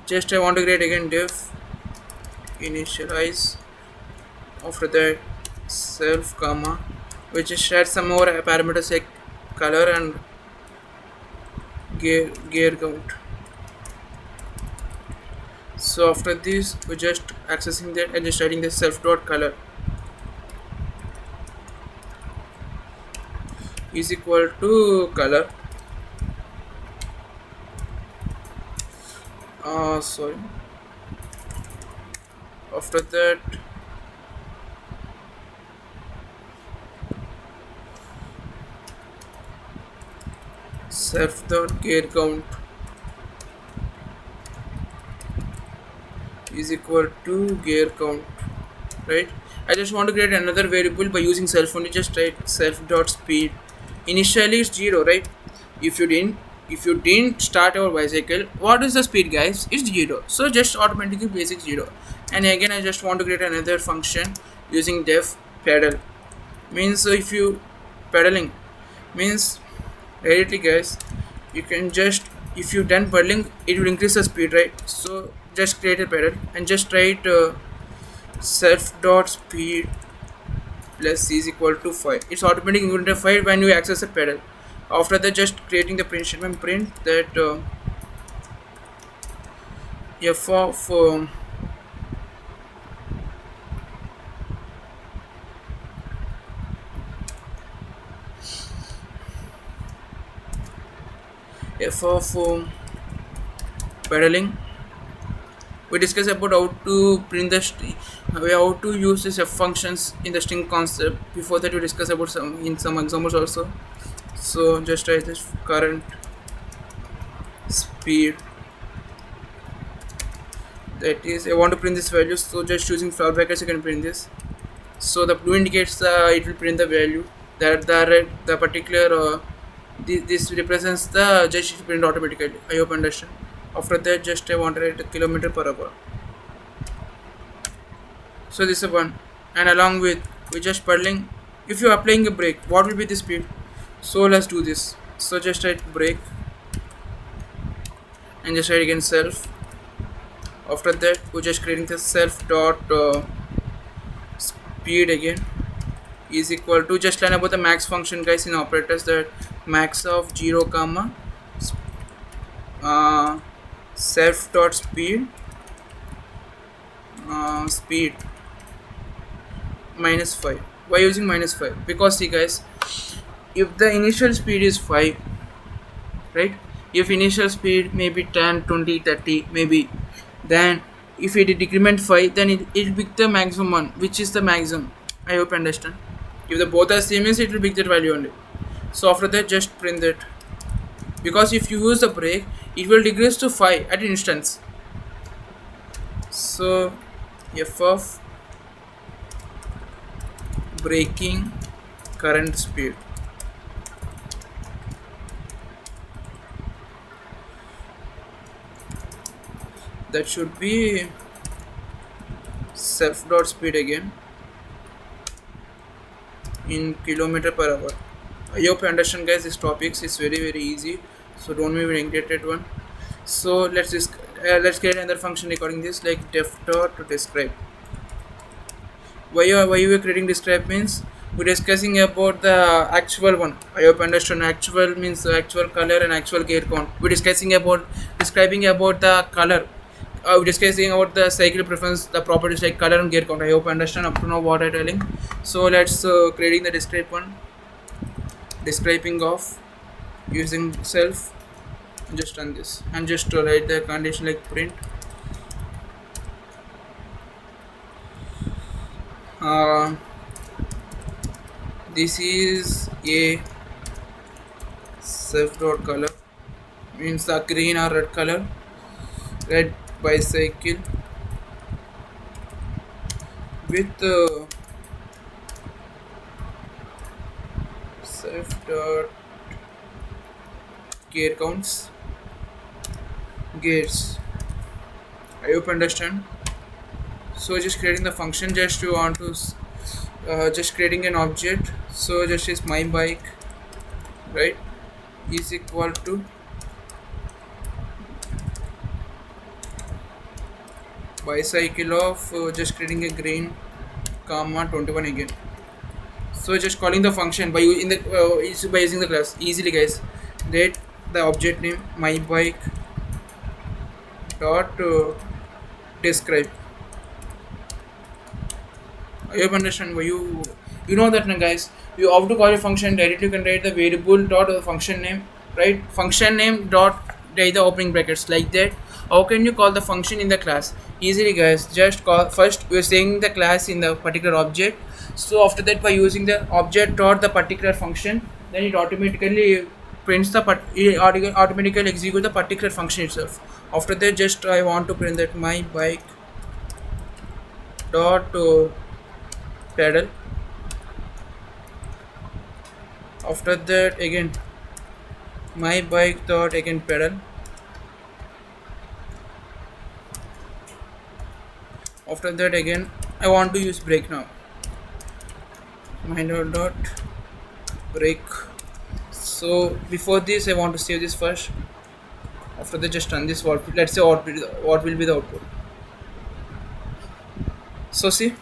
just I want to create again def initialize, after that self comma, which is add some more parameters like color and gear count. So after this we're just accessing that and just writing the self dot color is equal to color, sorry, after that self dot gear count is equal to gear count, right? I just want to create another variable by using self only. Just write self dot speed. Initially it's 0, right? If you didn't start our bicycle, what is the speed, guys? It's 0, so just automatically basic 0. And again I just want to create another function using def pedal, means so if you pedaling means directly, guys, you can just, if you done pedaling it will increase the speed, right? So just create a pedal and just write self dot speed plus c is equal to 5. It's automatically going to 5 when you access a pedal. After that just creating the print statement, print that f of f of pedaling. We discussed about how to print the how to use this f functions in the string concept. Before that we discussed about some in some examples also. So just write this current speed, that is I want to print this value, so just using flower brackets you can print this. So the blue indicates it will print the value, that the red, the particular this represents the, just it will print automatically. I hope understand. After that just I want to write kilometer per hour. So this is one, and along with we just pedaling, if you are applying a brake, what will be the speed? So let's do this. So just write brake and just write again self. After that we're just creating the self dot speed again is equal to, just learn about the max function, guys, in operators, that max of 0 comma self dot speed speed minus 5. Why using minus 5? Because see, guys, if the initial speed is 5, right, if initial speed maybe 10, 20, 30 maybe, then if it decrement 5, then it will pick the maximum one, which is the maximum. I hope you understand. If the both are same, means it will pick that value only. So after that just print that, because if you use the brake it will decrease to 5 at an instance. So f of braking current speed, that should be self dot speed again in kilometer per hour. I hope you understand, guys. This topics is very easy, so don't be integrated one. So let's create another function recording this, like def dot to describe. Why you are creating describe means we're discussing about the actual one. I hope you understand. Actual means the actual color and actual gear count. We're discussing about describing about the color. We're discussing about the cycle preference, the properties like color and gear count. I hope you understand up to now what I'm telling. So let's creating the describe one, describing of using self. Just run this and just write the condition like print this is a self dot color, means the green or red color, red bicycle with self dot gear counts, gears I hope you understand. So just creating the function, just you want to just creating an object. So just is my bike, right, is equal to bicycle of just creating a green comma 21 again. So just calling the function by in the by using the class easily, guys. That the object name my bike dot describe. I hope understand why you know that now, guys. You have to call a function directly. You can write the variable dot function name, right? Function name dot write the opening brackets like that. How can you call the function in the class? Easily, guys. Just call first. We're saying the class in the particular object. So after that, by using the object dot the particular function, then it automatically prints the it automatically execute the particular function itself. After that, just I want to print that my bike dot pedal. After that, again my bike dot again pedal. After that, again I want to use brake now. My dot brake. So before this, I want to save this first. After that, just run this. Let's say what will be the output. So see,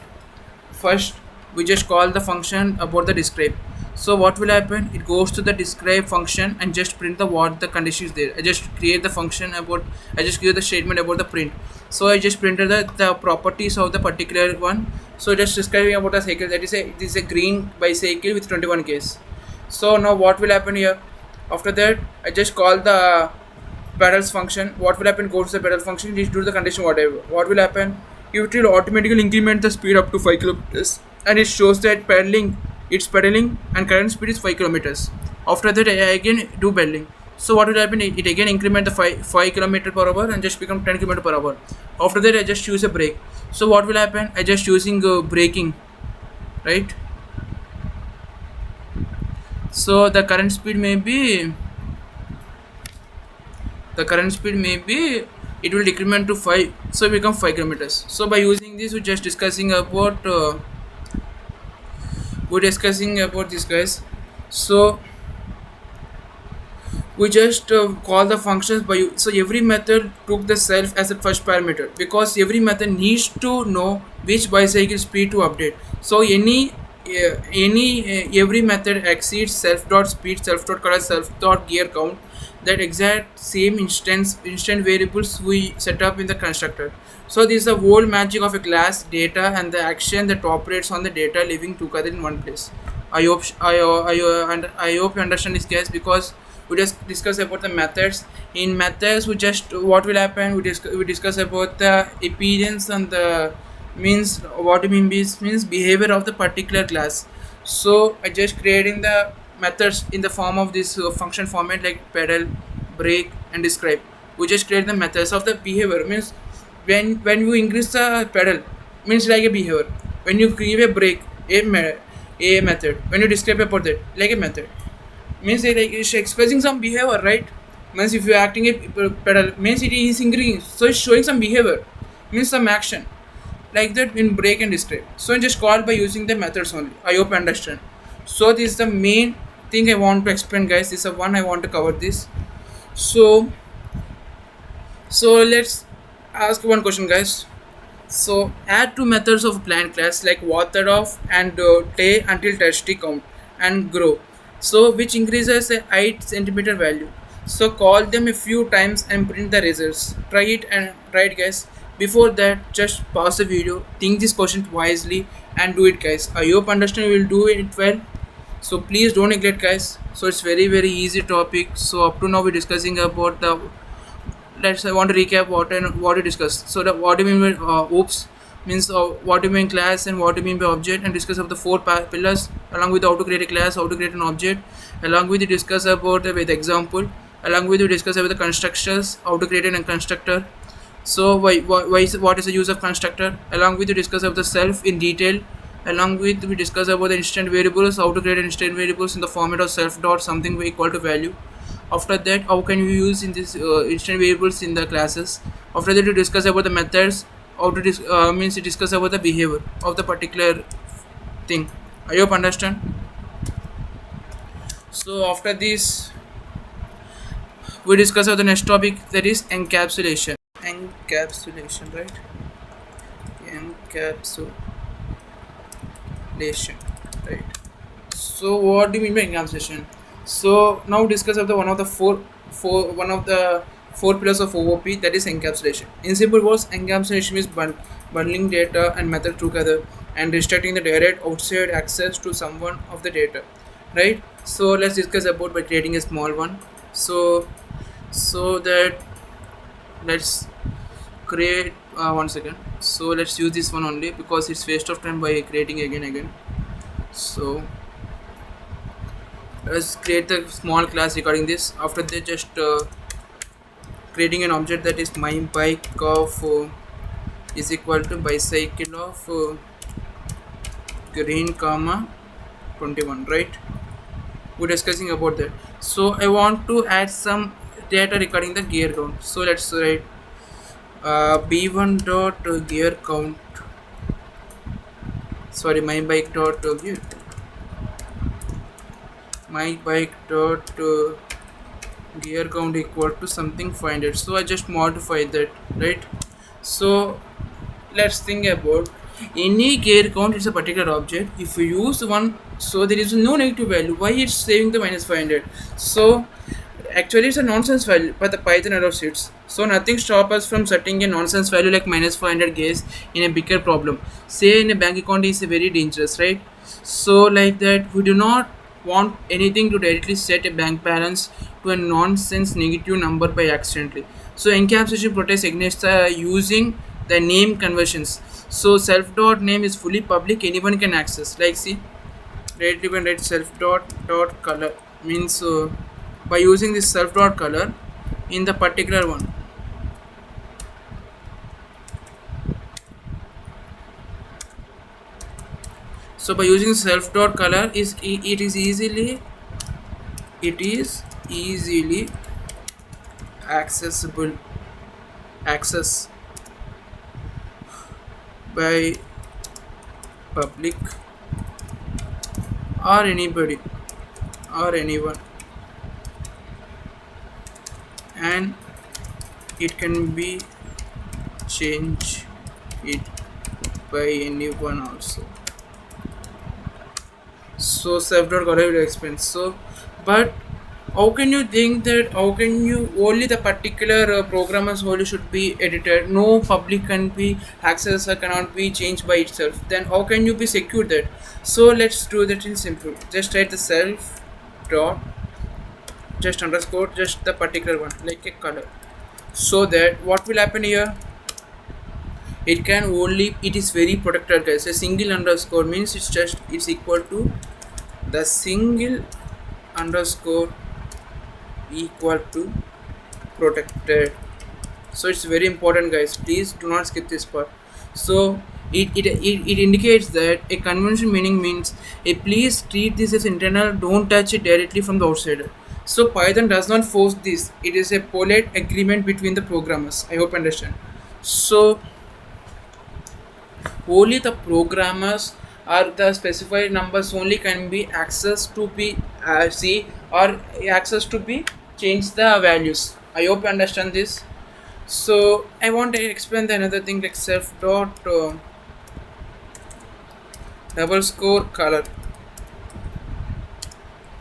first we just call the function about the describe. So what will happen, it goes to the describe function and just print the what the condition is there. I just create the function about, I just give the statement about the print. So I just printed the properties of the particular one. So just describing about a cycle, that is this is a green bicycle with 21 Ks. So now what will happen here, after that I just call the pedals function. What will happen, go to the pedal function, just do the condition whatever. What will happen, it will automatically increment the speed up to 5 kilometers, and it shows that it's pedaling and current speed is 5 kilometers. After that I again do pedaling. So what will happen, it again increment the 5 kilometer per hour and just become 10 kilometer per hour. After that I just choose a brake. So what will happen, I just using braking, right? So the current speed may be it will decrement to 5, so it become 5 kilometers. So by using this, we're just discussing about this, guys. So we just call the functions by so every method took the self as a first parameter, because every method needs to know which bicycle speed to update. So every method exceeds self dot speed, self dot color, self dot gear count, that exact same instant variables we set up in the constructor. So this is the whole magic of a class, data, and the action that operates on the data living together in one place. I hope you understand this, guys, because we just discuss about the methods. In methods, we just what will happen, we discuss about the appearance and the means what it means behavior of the particular class. So I just creating the methods in the form of this function format like pedal, brake, and describe. We just create the methods of the behavior, means when you increase the pedal means like a behavior, when you give a brake a method, when you describe about that like a method, means it's expressing some behavior, right? Means if you're acting a pedal means it is increasing, so it's showing some behavior, means some action like that in break and describe. So just call by using the methods only. I hope you understand. So this is the main thing I want to explain, guys. This is one I want to cover this. So let's ask one question, guys. So add two methods of plant class like water off and day until testy count and grow, so which increases a 8 centimeter value. So call them a few times and print the results. Try it, guys. Before that, just pause the video, think this question wisely, and do it, guys. I hope understand you will do it well. So please don't neglect, guys. So it's very easy topic. So up to now we're discussing about the I want to recap what we discussed. So the what do you mean by oops means what do you mean class and what do you mean by object, and discuss of the four pillars along with how to create a class, how to create an object, along with we discuss about with example, along with we discuss about the constructors, how to create a constructor. So what is the use of constructor, along with we discuss about the self in detail, along with we discuss about the instant variables, how to create instant variables in the format of self dot something we equal to value, After that, how can we use in this instant variables in the classes. After that, we discuss about the methods. How to means to discuss about the behavior of the particular thing. I hope understand. So after this, we discuss about the next topic, that is encapsulation. Encapsulation, right? Encapsulation, right? So what do you mean by encapsulation? So now discuss of the one of the four pillars of OOP, that is encapsulation. In simple words, encapsulation is bundling data and method together and restricting the direct outside access to someone of the data, right? So let's discuss about by creating a small one. So that let's create one second. So let's use this one only because it's waste of time by creating again. So let's create the small class regarding this. After that, just creating an object, that is my bike of is equal to bicycle of green comma 21, right? We're discussing about that. So I want to add some data regarding the gear count. So let's write b1 dot gear count, sorry, my bike dot gear, my bike dot gear count equal to something 500. So I just modify that, right? So let's think about any gear count is a particular object. If you use one, so there is no negative value, why it's saving the minus 500? So actually it's a nonsense value, but the Python allows it. So nothing stops us from setting a nonsense value like minus 500 gas in a bigger problem. Say in a bank account is very dangerous, right? So like that, we do not want anything to directly set a bank balance to a nonsense negative number by accidentally. So encapsulation protects against using the name conversions. So self dot name is fully public, anyone can access. Like see, right, you can write self dot color means by using this self dot color in the particular one. So by using self dot color it is easily accessible access by public or anybody or anyone, and it can be changed it by anyone also. So self-dot color will explain. So but how can you think that, how can you only the particular programmers only should be edited, no public can be accessed or cannot be changed by itself, then how can you be secure that? So let's do that in simple. Just write the self dot just underscore just the particular one like a color. So that what will happen here, it can only, it is very protected guys. A single underscore means it's equal to the single underscore equal to protected. So it's very important guys, please do not skip this part. So it indicates that a convention meaning means a please treat this as internal, don't touch it directly from the outsider. So Python does not force this, it is a polite agreement between the programmers. I hope you understand. So only the programmers or the specified numbers only can be accessed to be see or access to be change the values. I hope you understand this. So I want to explain the another thing like self dot double score color.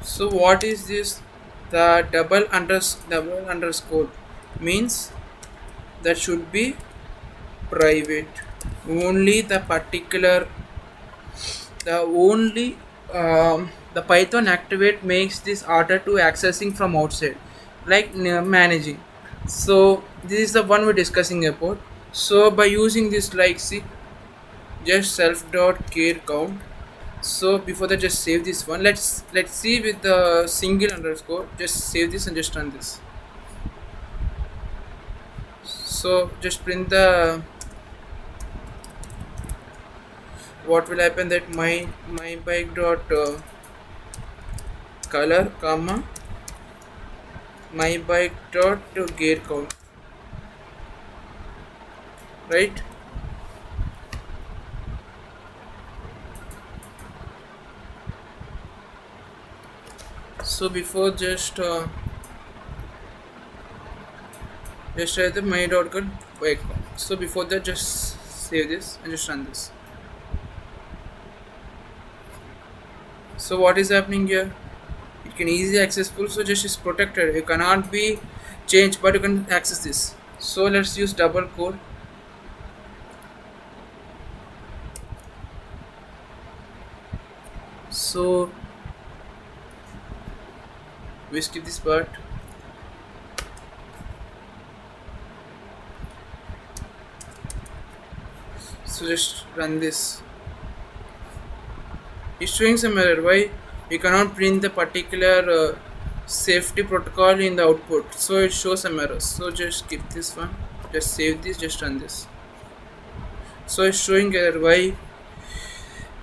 So what is this? The double underscore means that should be private, only the particular the only the Python activate makes this harder to accessing from outside, like managing. So this is the one we're discussing about. So by using this, like see, just self dot care count. So before that, just save this one. Let's see with the single underscore. Just save this and just run this. So just print the what will happen, that my bike dot color comma my bike dot to gear count, right? So before just try the my dot get bike count. So before that, just save this and just run this. So what is happening here? It can easily accessible, so just is protected. You cannot be changed, but you can access this. So let's use double code. So we skip this part. So just run this. It's showing some error. Why? We cannot print the particular safety protocol in the output, so it shows some errors. So just skip this one. Just save this. Just run this. So it's showing error. Why?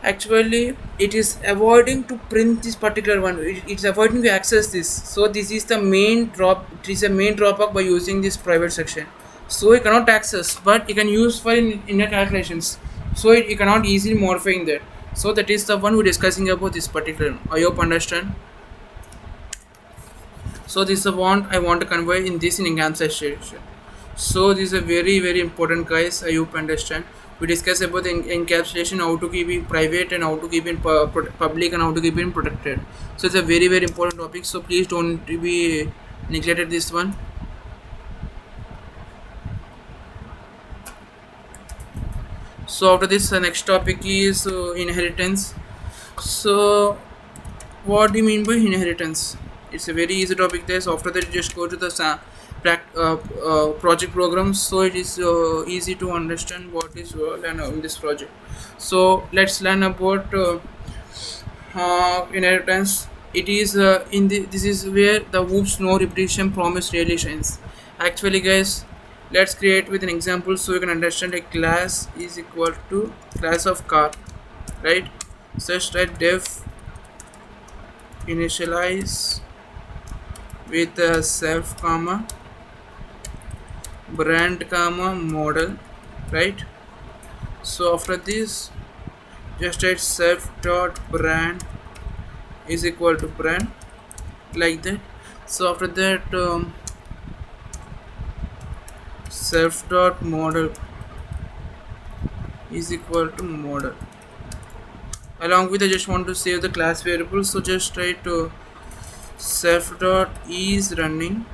Actually, it is avoiding to print this particular one. It's avoiding to access this. So this is the main drop. It is a main drawback by using this private section. So you cannot access, but you can use for in inner calculations. So you cannot easily modifying that. So that is the one we're discussing about this particular. I hope understand. So this is the one I want to convey in this in encapsulation. So this is a very important, guys. I hope understand. We discuss about the encapsulation, how to keep it private and how to keep it public and how to keep it protected. So it's a very important topic. So please don't be neglected this one. So after this, the next topic is inheritance. So what do you mean by inheritance? It's a very easy topic there. So after that, you just go to the project programs, so it is easy to understand what is learn in this project. So let's learn about inheritance. It is this is where the whoops no repetition promise really shines. Actually, guys, let's create with an example so you can understand. A class is equal to class of car, right? Such that def initialize with self comma brand comma model, right? So after this, just write self dot brand is equal to brand, like that. So after that, self dot model is equal to model. Along with I just want to save the class variable, so just write self dot is running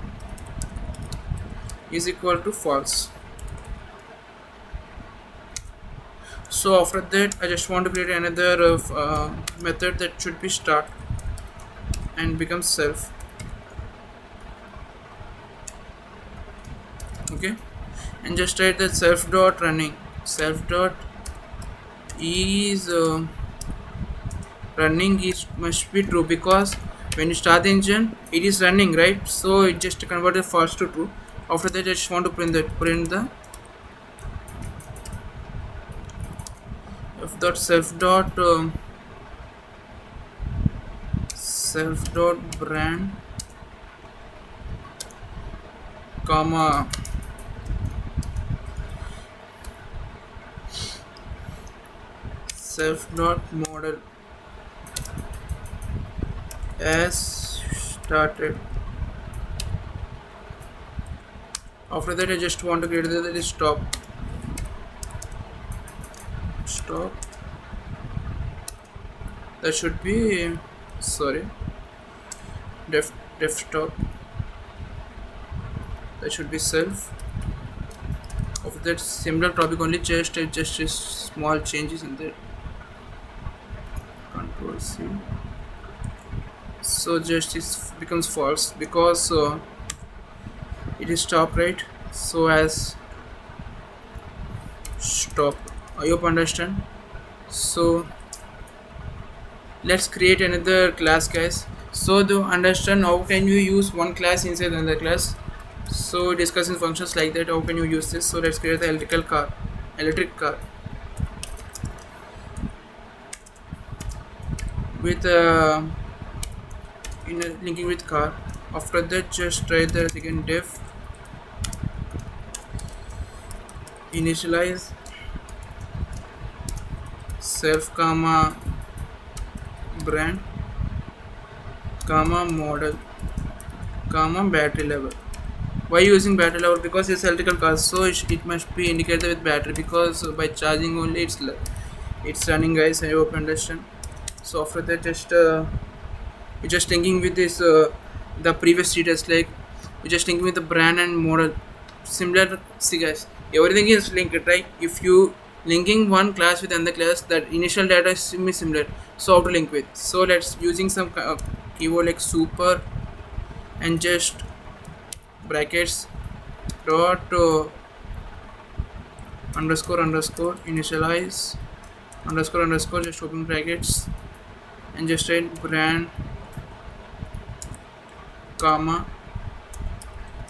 is equal to false. So after that, I just want to create another method that should be start and become self. Okay, and just write that self dot running self dot is running is must be true, because when you start the engine it is running, right? So it just converted false to true. After that, I just want to print the f dot self dot brand comma self dot model as started. After that, I just want to create that is stop. That should be def stop. That should be self. After that, similar topic, only just small changes in there. Control C. So just this becomes false because it is stop, right? So as stop. I hope understand. So let's create another class, guys. So to understand how can you use one class inside another class, so discussing functions like that, how can you use this? So let's create the electric car with linking with car. After that, just try the second def initialize self comma brand comma model comma battery level. Why using battery level? Because it's electrical car, so it must be indicated with battery, because by charging only it's running, guys. I hope you understand. So after that, we're just thinking with this the previous details, like we're just thinking with the brand and model similar. See, guys, everything is linked, right? If you linking one class with another class, that initial data is similar, so how to link with? So let's using some keyword like super and just brackets dot underscore underscore initialize underscore underscore, just open brackets and just write brand comma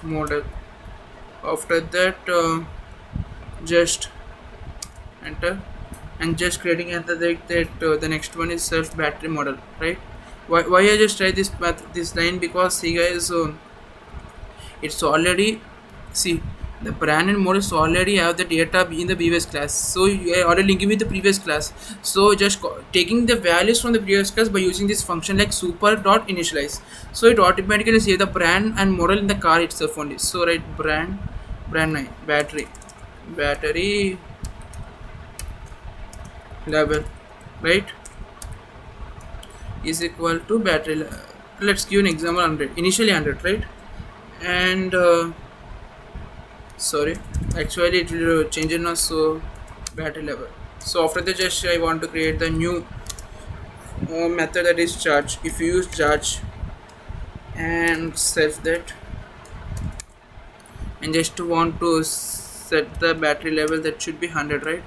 model. After that, just enter and just creating another that the next one is self battery model, right? Why I just try this line? Because see, guys, it's already, see, the brand and models already have the data in the previous class, so you are already linking with the previous class. So just taking the values from the previous class by using this function like super dot initialize, so it automatically save the brand and model in the car itself only. So right, brand name battery level, right, is equal to let's give an example 100, initially 100, right? And sorry, actually it will change it now, so battery level. So after that, just I want to create the new method, that is charge. If you use charge and self that, and just want to set the battery level, that should be 100, right,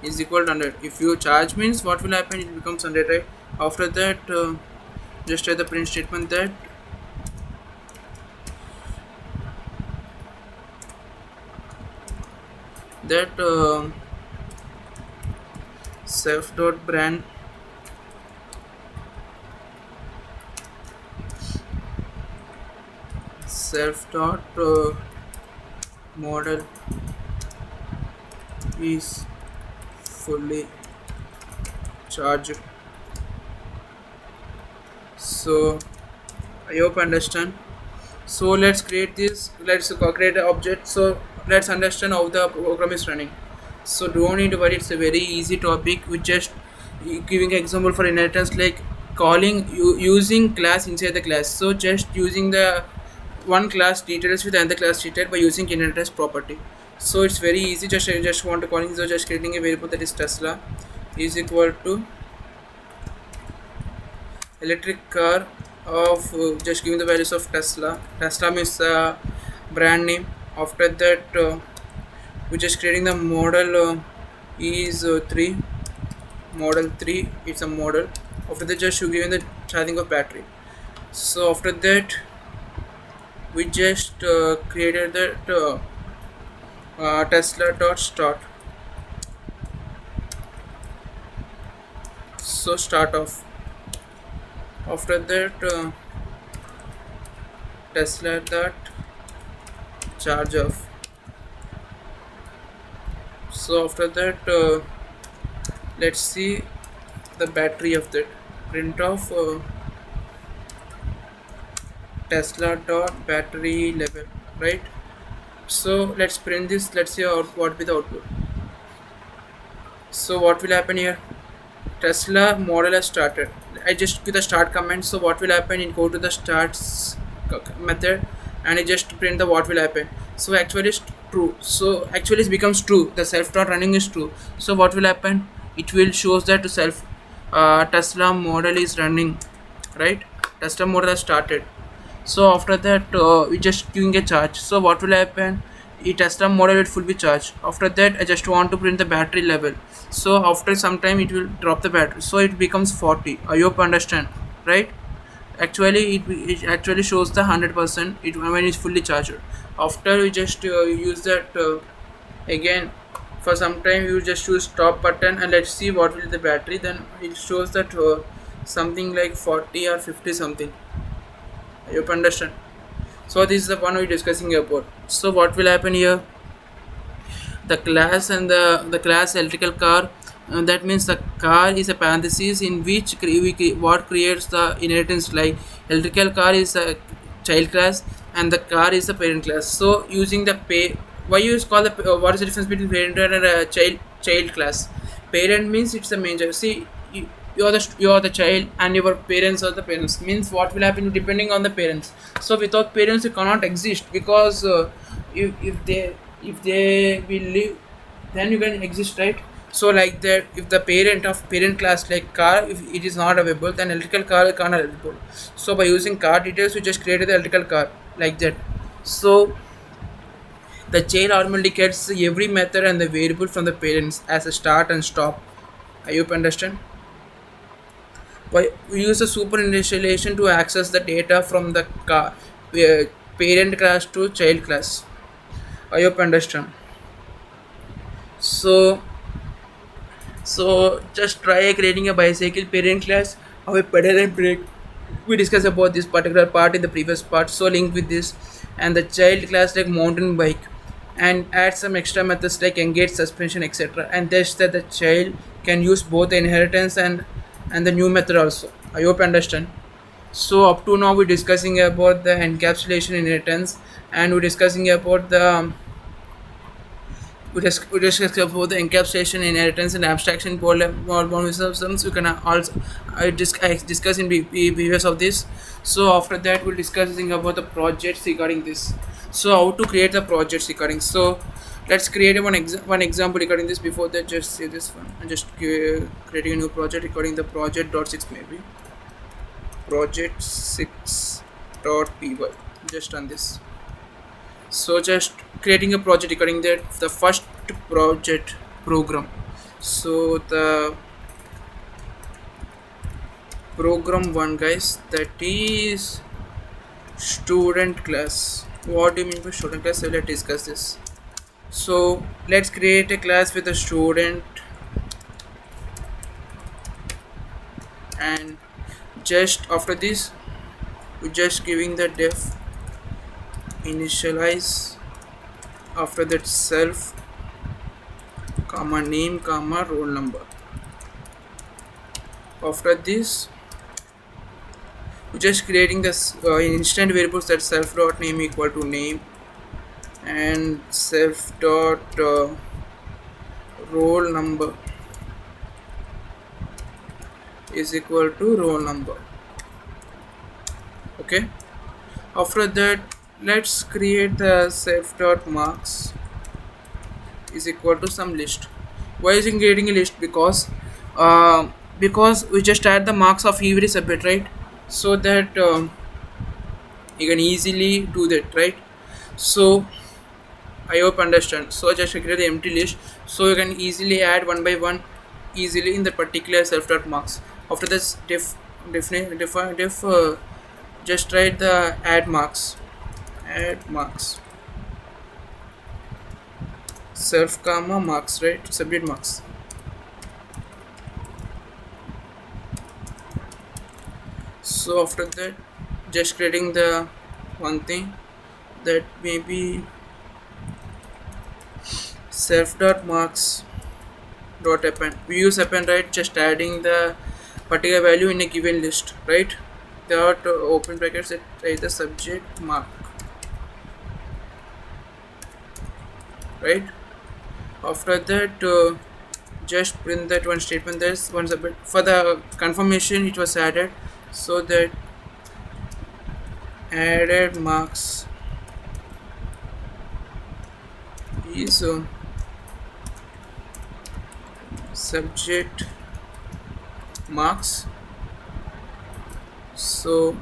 is equal to 100. If you charge means what will happen, it becomes 100, right? After that, just try the print statement that self dot brand self dot model is fully charged. So I hope you understand. So let's create this, let's create an object. So let's understand how the program is running. So don't need to worry, it's a very easy topic. We just giving example for inheritance, like calling using class inside the class. So just using the one class details with another class detail by using inheritance property. So it's very easy. Just want to calling, so just creating a variable that is Tesla is equal to electric car of just giving the values of Tesla means brand name. After that, we're just creating the model is 3 model 3, it's a model. After that, just you giving the charging of battery. So after that, we just created that Tesla dot start. So start off. After that, Tesla dot charge off. So after that, let's see the battery of that. Print of Tesla dot battery level, right? So let's print this. Let's see what with the output. So what will happen here? Tesla model has started. I just give the start command. So what will happen? In go to the starts method, and I just print the what will happen. So actually it's true. So actually it becomes true. The self dot running is true. So what will happen? It will shows that to self Tesla model is running, right? Tesla model has started. So after that, we just doing a charge. So what will happen? The Tesla model will be charged. After that, I just want to print the battery level. So after some time, it will drop the battery. So it becomes 40. I hope you understand, right? Actually, it actually shows the 100%. It when it's fully charged. After we just use that again. For some time, you just choose stop button and let's see what will be the battery. Then it shows that something like 40 or 50 something. You understand? So this is the one we're discussing about. So what will happen here? The class and the class electrical car, that means the car is a parenthesis in which what creates the inheritance, like electrical car is a child class and the car is a parent class. So using the pay, why you call the what is the difference between parent and a child class? Parent means it's the main child. See, you are the child and your parents are the parents, means what will happen depending on the parents. So without parents you cannot exist, because if they will live, then you can exist, right? So like that, if the parent of parent class like car, if it is not available, then electrical car can't available. So by using car details you just created the electrical car like that. So the chain automatically gets every method and the variable from the parents as a start and stop. I hope you understand. Why we use a super initialization to access the data from the parent class to child class. I hope you understand. So just try creating a bicycle parent class of a pedal and brake. We discussed about this particular part in the previous part. So link with this and the child class like mountain bike, and add some extra methods like engage suspension, etc. And thus that the child can use both the inheritance and the new method also. I hope you understand. So up to now we're discussing about the encapsulation inheritance, and we're discussing about the we discussed about the encapsulation inheritance and abstraction polymorphisms. You can also I discuss in previous of this. So after that we'll discussing about the projects regarding this. So how to create the projects regarding. So let's create one example regarding this. Before that, just say this one. I'm just creating a new project regarding the project dot six, maybe project 6.py. Just on this. So just creating a project regarding that, the first project program. So the program one, guys, that is student class. What do you mean by student class? So let's discuss this. So let's create a class with a student, and just after this we're just giving the def initialize, after that self comma name comma roll number. After this we're just creating this instant variables, that self dot name equal to name and self dot roll number is equal to roll number. Okay, after that let's create the self dot marks is equal to some list. Why is it creating a list? Because we just add the marks of every subject, right? So that you can easily do that, right? So I hope understand. So just create the empty list, so you can easily add one by one easily in the particular self dot marks. After this just write the add marks self comma marks, right? Subject marks. So after that just creating the one thing, that maybe self dot marks dot append. We use append, right? Just adding the particular value in a given list, right? Dot open brackets at the subject mark, right? After that just print that one statement. There's one subject for the confirmation it was added, so that added marks is subject marks. So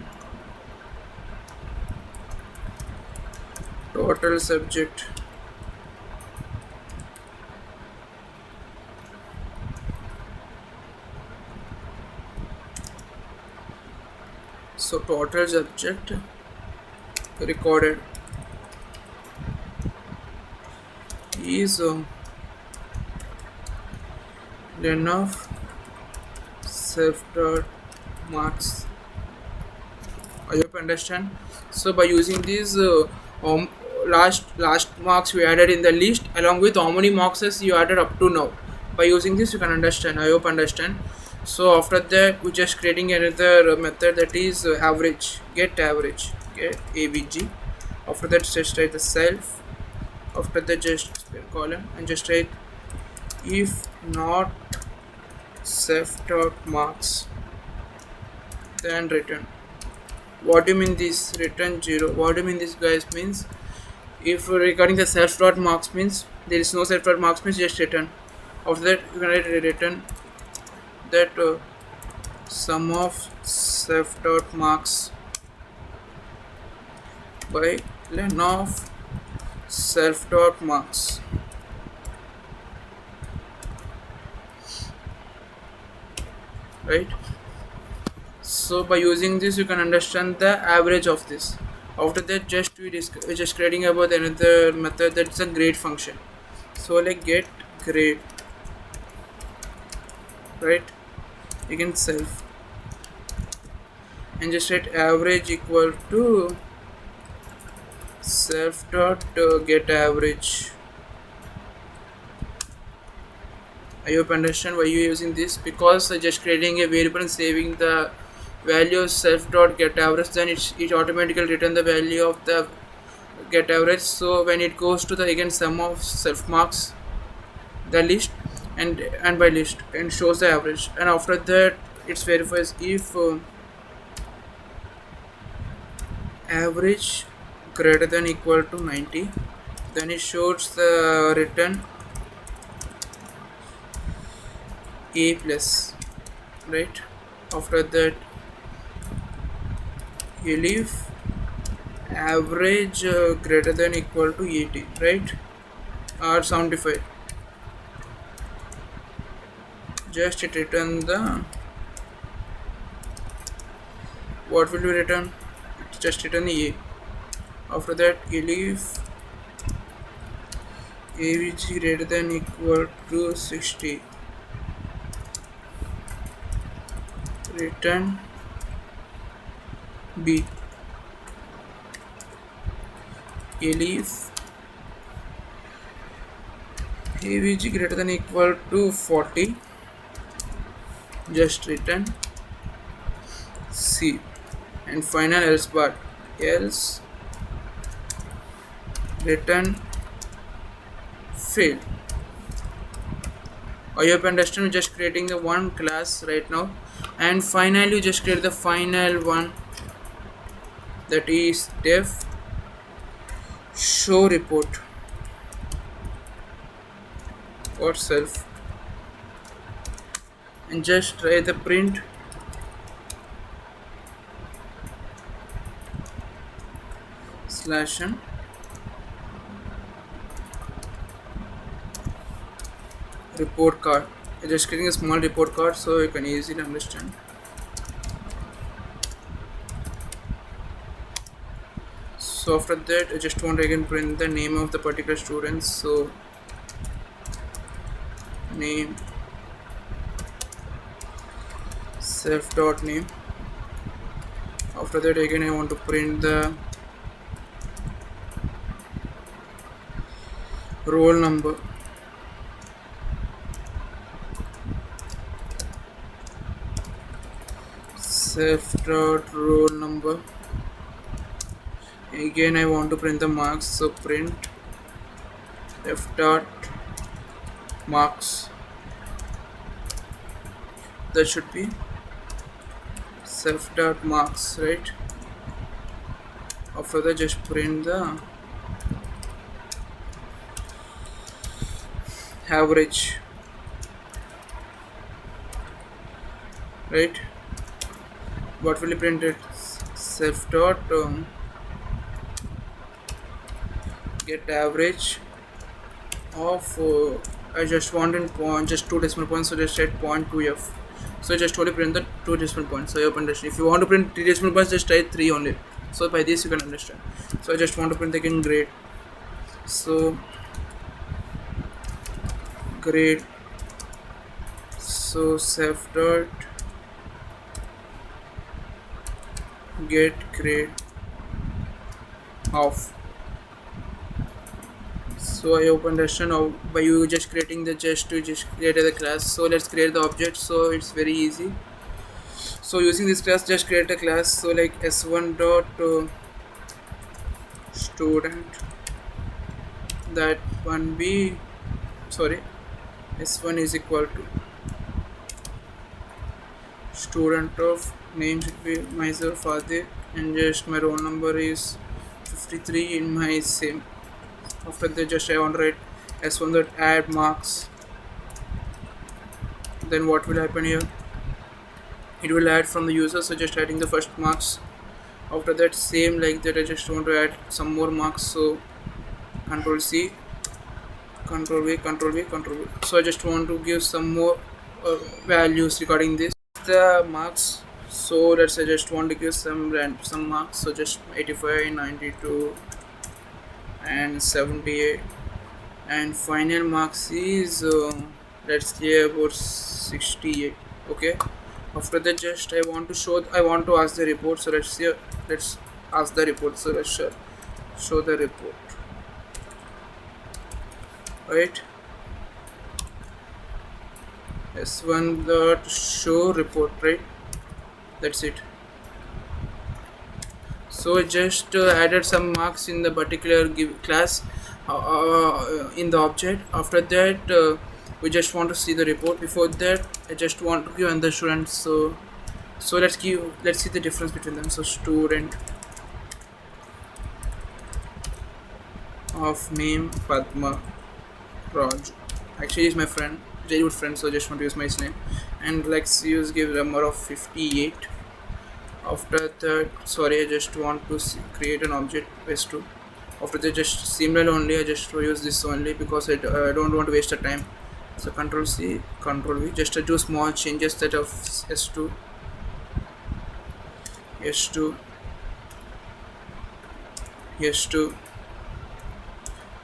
total subject total subject recorded is then of self dot marks. I hope understand. So by using these um, last marks you added in the list along with how many marks you added up to now, by using this you can understand. I hope understand. So after that we're just creating another method, that is average, get average, get avg. After that just write the self. After that just column and just write if not self dot marks, then return. What do you mean this return 0? What do you mean this, guys? Means if regarding the self dot marks means there is no self dot marks means just return. After that you can write return that sum of self dot marks by len of self dot marks, right? So by using this you can understand the average of this. After that just we're just creating about another method, that's a grade function. So like get grade, right? Again self and just write average equal to self dot get average. I hope understand why you using this, because just creating a variable and saving the value of self dot get average, then it automatically return the value of the get average. So when it goes to the again sum of self marks, the list and by list and shows the average, and after that it verifies if average greater than equal to 90, then it shows the return a plus, right? After that you leave average greater than equal to 80, right? Or 75, just it return the, what will you return? It just return a. After that you leave avg greater than equal to 60, return b. You leave avg greater than equal to 40, just return c. And final else bar, else return fail. I hope understand. Just creating the one class right now, and finally just create the final one, that is def show report or self, and just try the print slash n report card. I'm just creating a small report card so you can easily understand. So after that I just want to again print the name of the particular student. So name self dot name. After that again I want to print the roll number. Self dot roll number. Again I want to print the marks, so print f dot marks. That should be self dot marks, right? After that just print the average, right? What will you print it? Self dot get average of I just want in point just 2 decimal points, so just write 0.2f. So just only print the 2 decimal points. So you understand. If you want to print 3 decimal points, just write 3 only. So by this you can understand. So I just want to print again grade. So grade. So self dot get grade of. So I opened the now by you just creating the just create the class. So let's create the object. So it's very easy. So using this class, just create a class. So like s1 dot student, that one be, sorry, s1 is equal to student of, name should be myself Adit, and just my roll number is 53 in my same. After that, just I want to write s1 dot add marks. Then what will happen here? It will add from the user, so just adding the first marks. After that, same like that, I just want to add some more marks. So control C, control V, control V, control V. So I just want to give some more values regarding this the marks. So let's say I just want to give some marks. So just 85, 92 and 78, and final marks is let's say about 68. Okay, after that just I want to ask the report. So let's ask the report. So let's show the report, right? s1 dot show report, right? That's it. So I just added some marks in the particular class in the object. After that we just want to see the report. Before that I just want to give another student. So let's see the difference between them. So student of name Padma Raj, actually he's my friend, very good friend, so I just want to use my name, and let's give number of 58. After that, sorry, I just want to create an object s2. After that, just similar only, I just use this only because I don't want to waste the time. So control C, control V, just to do small changes that of s2, s2, s2,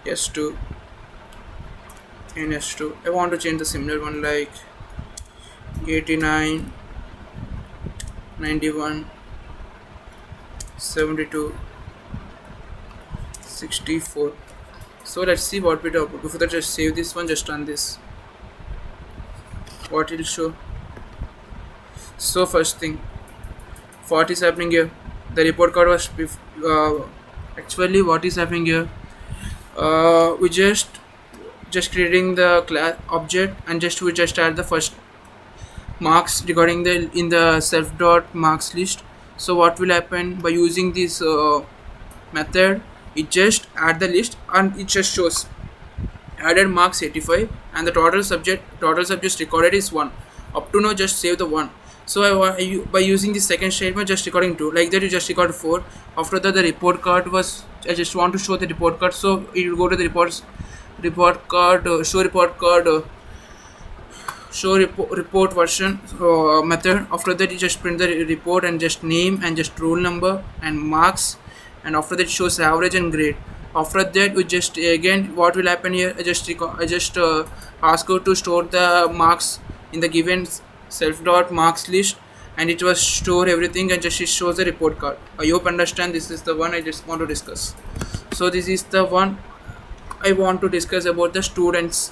s2, and s2. I want to change the similar one like 89, 91, 72, 64. So let's see what we do. Before that, just save this one, just run this. What it will show. So first thing, what is happening here? The report card was actually what is happening here. We just creating the class object, and we just add the first marks regarding the in the self dot marks list. So what will happen by using this method? It just add the list and it just shows added marks 85, and the total subjects recorded is 1. Up to now, just save the 1. So by using the second statement, just recording 2, like that you just record 4. After that, the report card was, I just want to show the report card, so it will go to the report card show report version method. After that, you just print the report and just name and just roll number and marks, and after that it shows average and grade. After that, we just again what will happen here, I just ask you to store the marks in the given self dot marks list, and it was store everything and just it shows the report card. I hope understand. This is the one I just want to discuss. So this is the one I want to discuss about the students.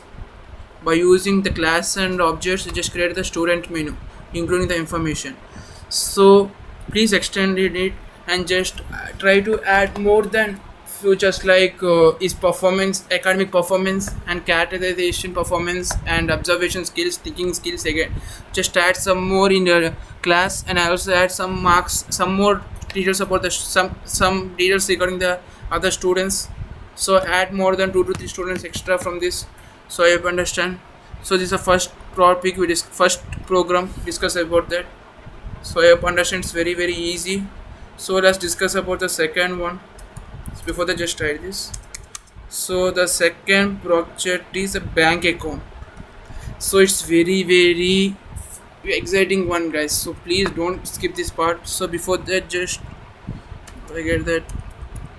By using the class and objects, you just create the student menu including the information. So please extend it and just try to add more than features like is performance, academic performance, and categorization performance, and observation skills, thinking skills. Again, just add some more in your class, and I also add some marks, some more details about the some details regarding the other students. So add more than 2 to 3 students extra from this. So I understand. So this is the first topic first program discuss about that. So I understand it's very very easy. So let's discuss about the second one. So before that, just try this. So the second project is a bank account. So it's very very exciting one, guys. So please don't skip this part. So before that, just I get that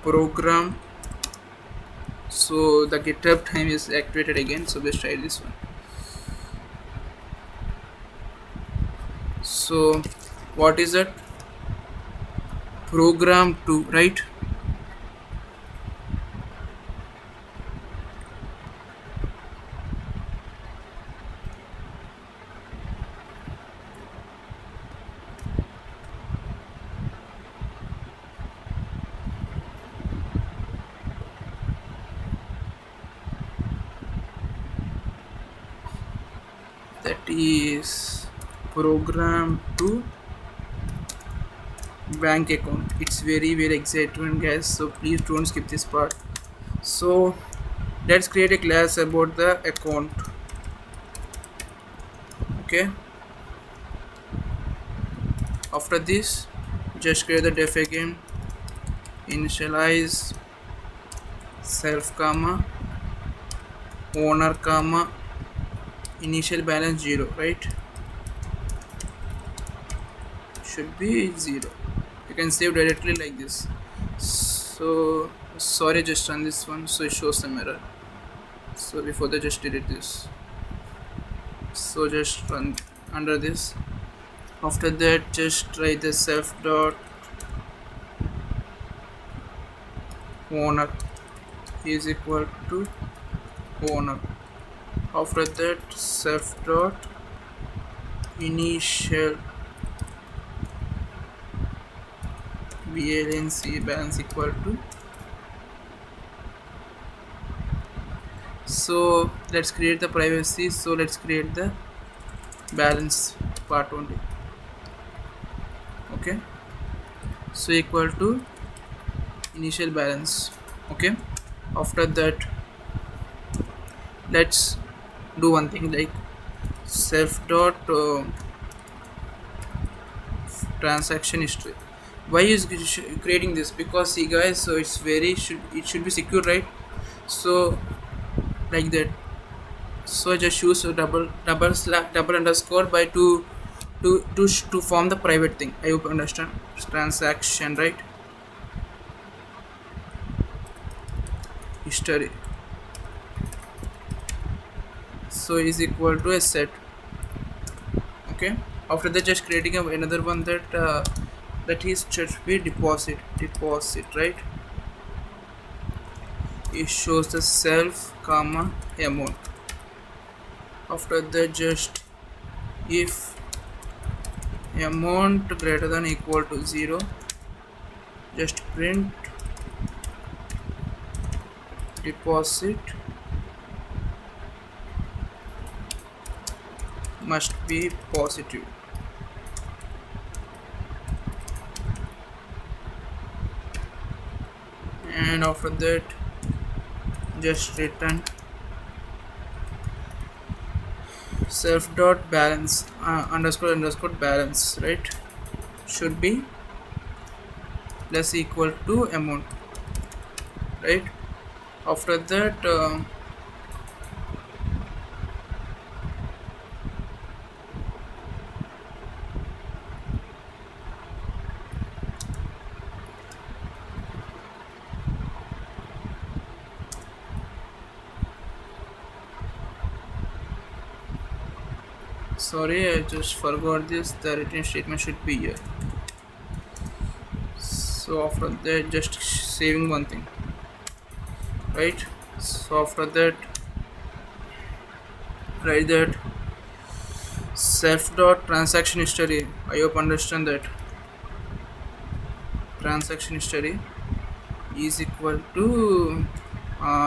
program. So the GitHub time is activated again. So let's try this one. So what is it? program to, right? That is program to bank account. It's very exciting, guys, so please don't skip this part. So let's create a class about the account. Okay, after this just create the def again, initialize self comma owner comma initial balance 0, right? Should be 0. You can save directly like this. So sorry, just run this one so it shows some error. So before that just delete this. So just run under this. After that just try the self dot owner is equal to owner. After that self dot initial balance equal to. So let's create the privacy, so let's create the balance part only. Okay, so equal to initial balance. Okay, after that let's do one thing like self dot transaction history. Why is creating this? Because see guys, so it's it should be secure, right? So like that. So I just use a double underscore by to form the private thing. I hope you understand. Transaction, right? History. So is equal to a set. Okay, after that just creating another one that that is should be deposit, right? It shows the self comma amount. After that just if amount greater than equal to 0, just print deposit must be positive. And after that just return self dot balance underscore balance, right? Should be less equal to amount, right? After that sorry, I just forgot this. The return statement should be here. So after that just saving one thing, right? So after that write that self dot transaction history. I hope understand that transaction history is equal to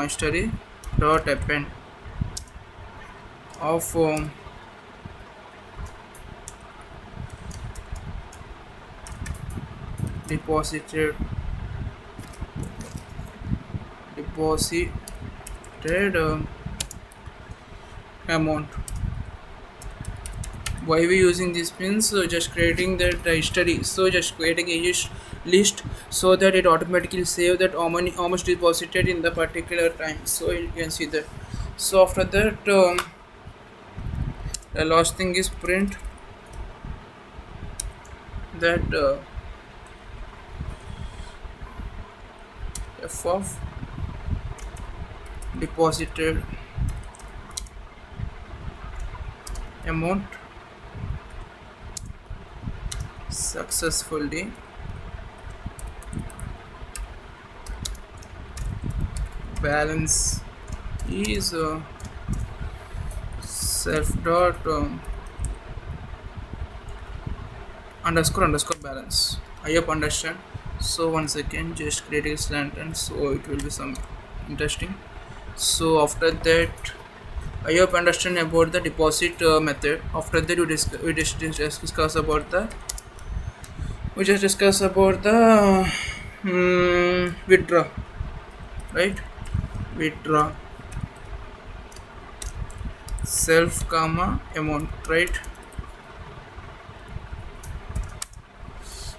history dot append of deposited amount. Why we using these pins? So just creating that history, so just creating a list so that it automatically save that how much deposited in the particular time, so you can see that. So after that the last thing is print that f of deposited amount successfully balance is self dot underscore balance. I hope understand. So once again, just create a slant, and so it will be some interesting. So after that, I hope understand about the deposit method. After that, we just discuss about the withdraw, right? Withdraw self comma amount, right?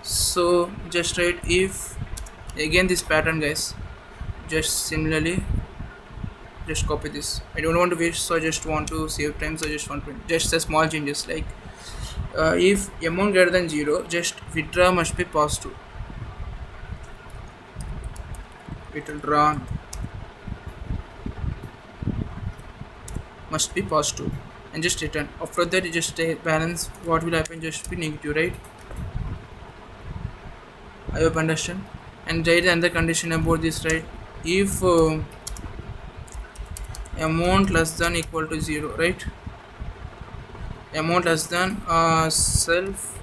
So just write if again this pattern, guys. Just similarly, just copy this. I don't want to waste, so I just want to save time. So I just want to just a small changes like if amount greater than 0, just withdraw must be positive. Withdraw must be positive, and just return. After that, you just balance. What will happen? Just be negative, right? I hope understand. And write another condition about this, right? If amount less than equal to 0, right? Amount less than self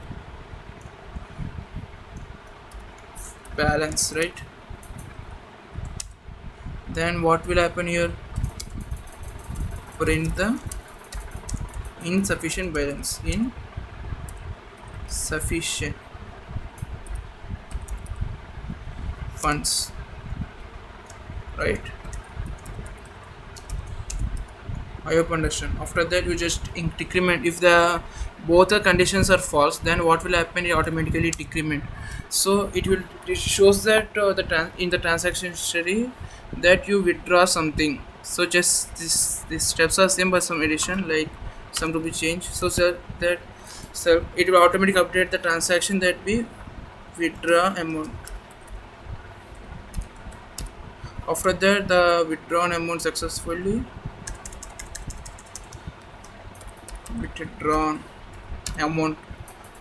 balance, right? Then what will happen here? Print the insufficient balance. Insufficient funds, right? I hope understand. After that, you just decrement. If the both the conditions are false, then what will happen? It automatically decrement. So it shows that in the transaction history that you withdraw something. So just these steps are same, but some addition like some to be changed. So it will automatically update the transaction that we withdraw amount. After that, the withdrawn amount successfully withdrawn amount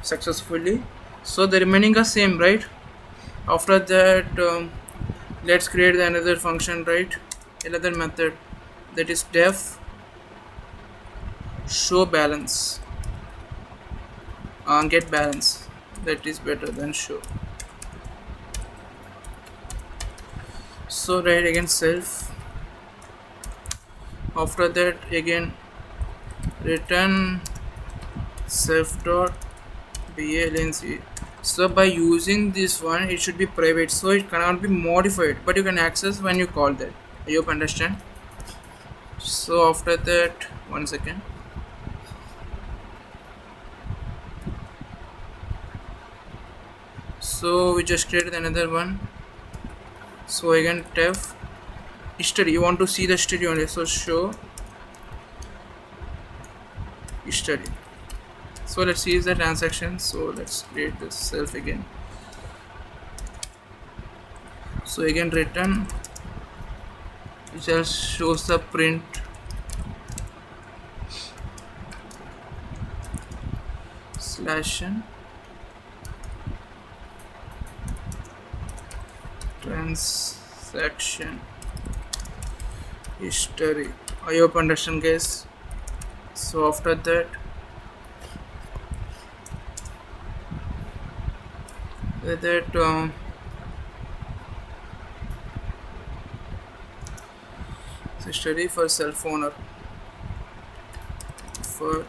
successfully. So the remaining are same, right? After that, let's create another function, right? Another method, that is def show balance, get balance. That is better than show. So write again self. After that, again return self dot balance. So by using this one, it should be private, so it cannot be modified, but you can access when you call that. I hope understand. So after that, one second. So we just created another one. So again def history. You want to see the history only, so show history. So let's see the transaction. So let's create this self again. So again return, it just shows the print slash transaction history. I hope understand, guys. So after that, history for self owner, for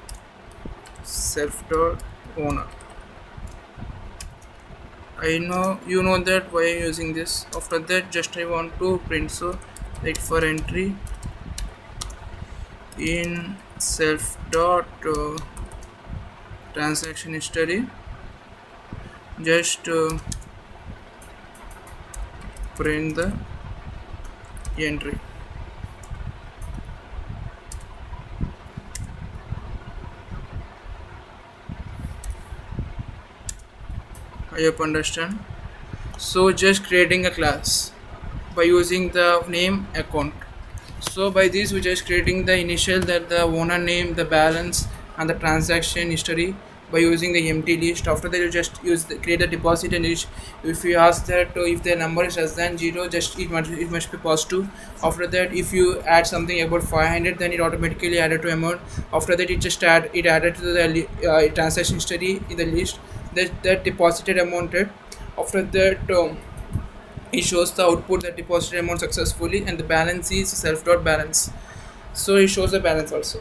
self dot owner. I know you know that why I'm using this. After that, just I want to print, so like for entry in self dot transaction history, just print the entry. I hope understand. So just creating a class by using the name account. So by this we just creating the initial, that the owner name, the balance, and the transaction history. by using the empty list. After that, you just create a deposit, and if you ask that if the number is less than 0, just it must be positive. After that, if you add something about 500, then it automatically added to amount. After that, it added to the transaction history in the list that deposited amount. After that, it shows the output that deposited amount successfully, and the balance is self dot balance. So it shows the balance also.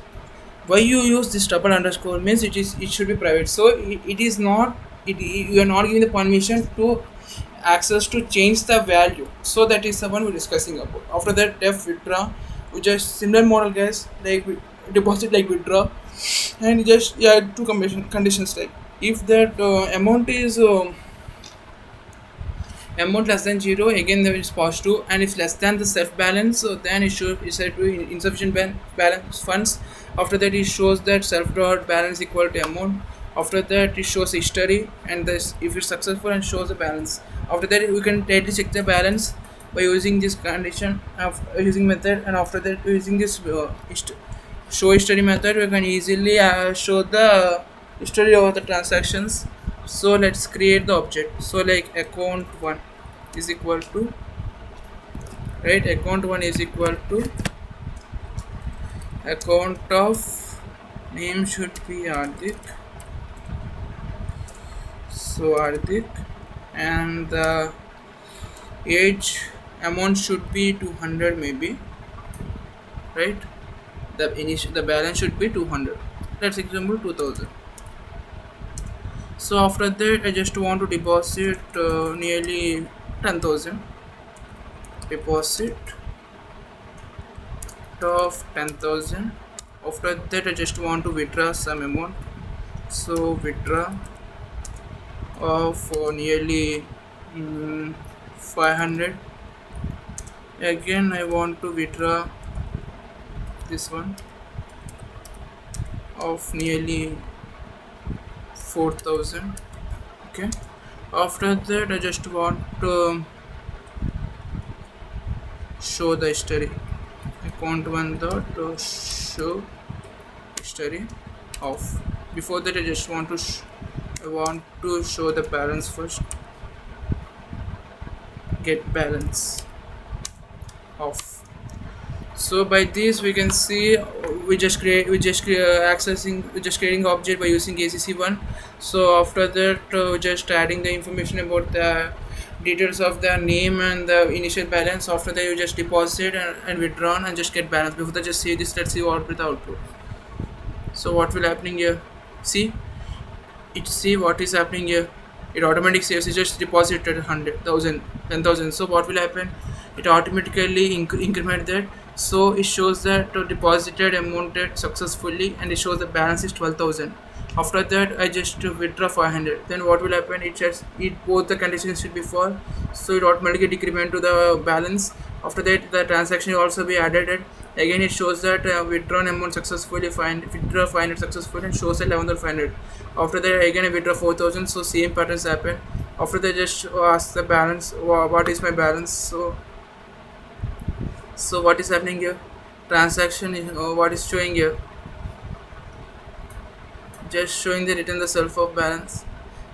Why you use this double underscore means it should be private. So it is not, you are not giving the permission to access to change the value. So that is the one we're discussing about. After that, def withdraw, which is similar model, guys, like deposit like withdraw, and just two conditions, like if that amount is amount less than 0, again there is positive, and if less than the self balance, so then it should is said to be insufficient balance funds. After that, it shows that self dot balance equal to amount. After that, it shows history, and this if it's successful, and shows the balance. After that, we can directly check the balance by using this condition of using method, and after that using this show history method, we can easily show the history of the transactions. So let's create the object. So like account 1 is equal to, right, account 1 is equal to account of, name should be Ardik, so Ardik, and the age amount should be 200 maybe, right, the balance should be 200, let's example 2000. So after that, I just want to deposit nearly 10,000, deposit of 10,000. After that, I just want to withdraw some amount, so withdraw of nearly 500. Again, I want to withdraw this one of nearly 4,000. Okay, after that, I just want to show the history, account 1 dot show history of. Before that, I just want to show the balance first, get balance of. So by this we can see we just creating object by using ACC1. So after that, just adding the information about the details of the name and the initial balance. After that, you just deposit and withdrawn and just get balance. Before that, just save this. Let's see what with the output. So what will happening here? See what is happening here. It automatically saves. It just deposited 100,000, 10,000. So what will happen? It automatically increment that. So it shows that deposited amounted successfully, and it shows the balance is 12,000. After that, I just withdraw 500. Then what will happen? It both the conditions should be false, so it automatically decrement to the balance. After that, the transaction will also be added. Again, it shows that withdrawn amount successfully withdraw 500 successfully, and shows 11,500. After that, again I withdraw 4,000. So same patterns happen. After that, just ask the balance. What is my balance? So what is happening here? Transaction is what is showing here? Just showing the return the self of balance.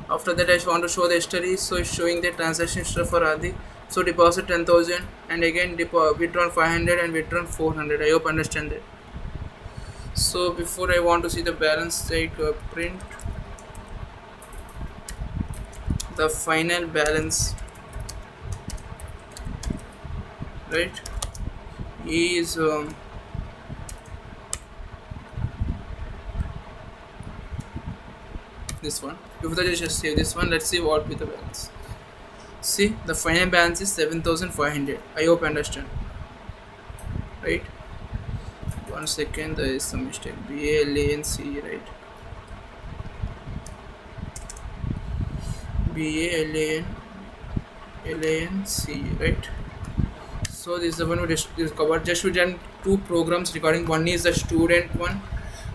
After that, I want to show the history. So it's showing the transaction history for Adi. So deposit 10,000, and again withdrawn 500 and withdrawn 400. I hope understand it. So before I want to see the balance, like print the final balance, right, is this one. Before that, I just save this one. Let's see what with the balance. See, the final balance is 7,500. I hope you understand, right? 1 second, there is some mistake. BALANC, right? BALANC, right? So this is the one we discovered. Just we done two programs regarding. One is the student one,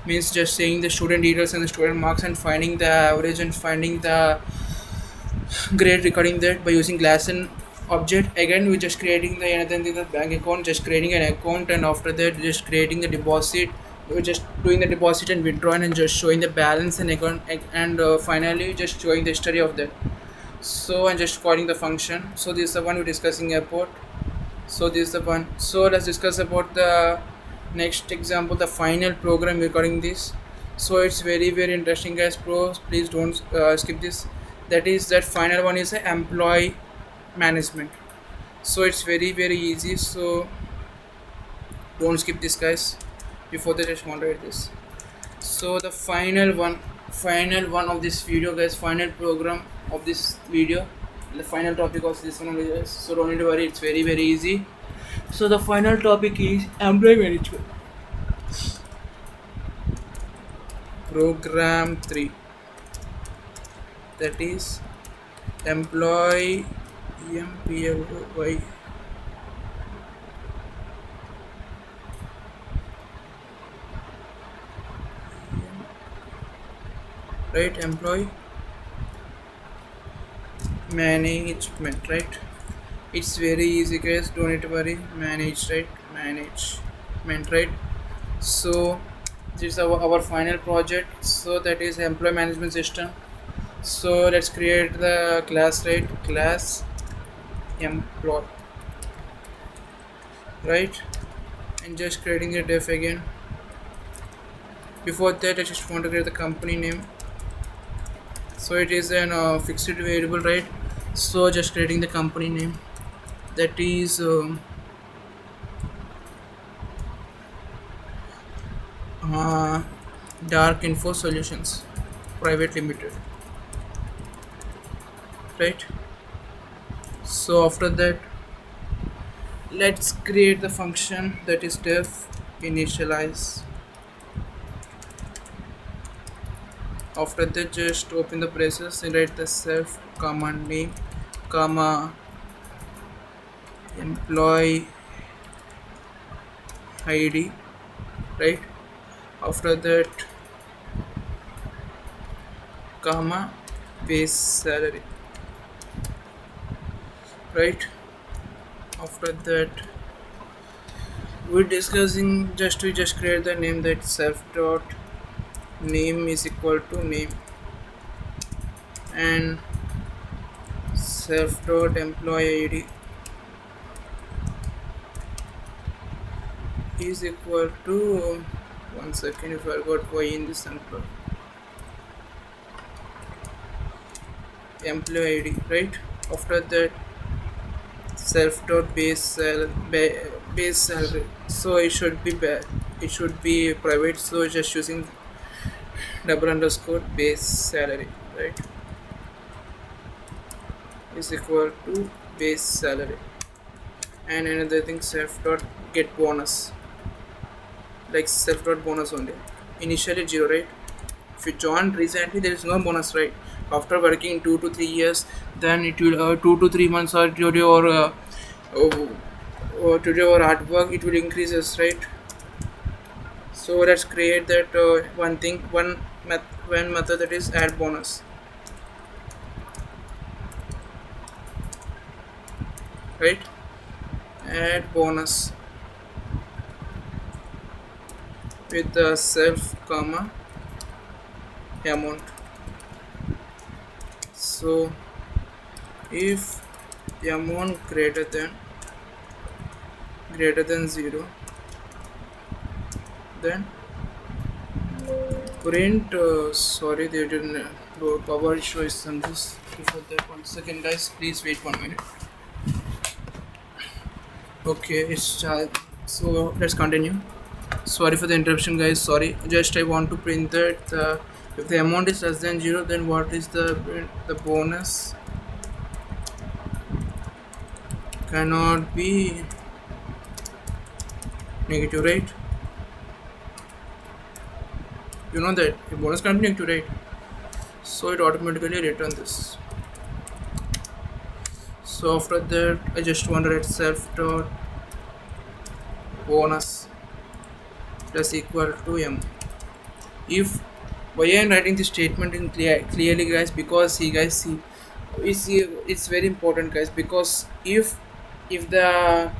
means just saying the student details and the student marks, and finding the average and finding the grade regarding that by using class and object. Again, we just creating the bank account, just creating an account, and after that just creating the deposit we're just doing the deposit and withdrawal and just showing the balance and account, and finally just showing the history of that. So I'm just calling the function. So this is the one we're discussing about. So this is the one. So let's discuss about the next example, the final program regarding this. So it's very interesting, guys. Pros, please don't skip this. That is that final one is a employee management. So it's very easy. So don't skip this, guys. Before that, just moderate this. So the final one of this video, guys, final program of this video, the final topic of this one only, guys. So don't need to worry, it's very easy. So the final topic is employee management, program 3, that is employee employ right, employee management, right. It's very easy, guys, don't need to worry. Manage, right, management, right. So this is our final project. So that is employee management system. So let's create the class, right, class employee, right, and just creating a def again. Before that, I just want to create the company name. So it is an fixed variable, right. So just creating the company name, that is dark info solutions private limited, right. So after that, let's create the function, that is def initialize. After that, just open the braces and write the self command name comma employee id, right. After that, comma base salary, right. After that, we're discussing, we just create the name, that self dot name is equal to name and self dot employee id is equal to, one second, if I got y in this employee id, right. After that, self dot base salary. So it should be private, so just using double underscore base salary, right, is equal to base salary. And another thing, self dot get bonus, like self dot bonus only, initially 0, right. If you joined recently, there is no bonus, right. After working 2 to 3 years, then it will 2 to 3 months or today or hard work, it will increases, right. So let's create that one method, that is add bonus, right. Add bonus with the self comma amount. So if amount greater than 0, then print sorry, they didn't power issue is some. Just before that, 1 second, guys, please wait 1 minute. Okay, it's so let's continue. Sorry for the interruption, guys, sorry. Just I want to print that if the amount is less than 0, then what is the bonus cannot be negative, right. You know that the bonus can't be negative, right. So it automatically returns this. So after that, I just want to write self dot bonus plus equal to m. If why I am writing this statement in clearly, guys, because see, it's very important, guys, because if the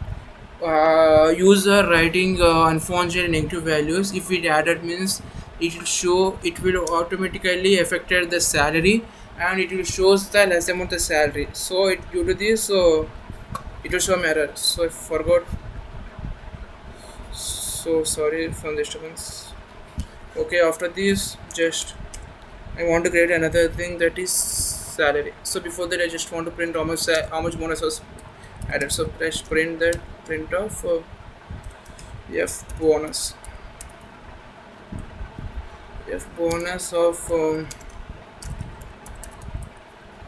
user writing unfortunate negative values. If it added means it will show, it will automatically affected the salary, and it will shows the less amount of salary. So it due to this, so it will show some error. So I forgot, so sorry for the disturbance. Okay, after this, just I want to create another thing, that is salary. So before that, I just want to print how much bonus was added. So let's print that, print of f bonus, f bonus of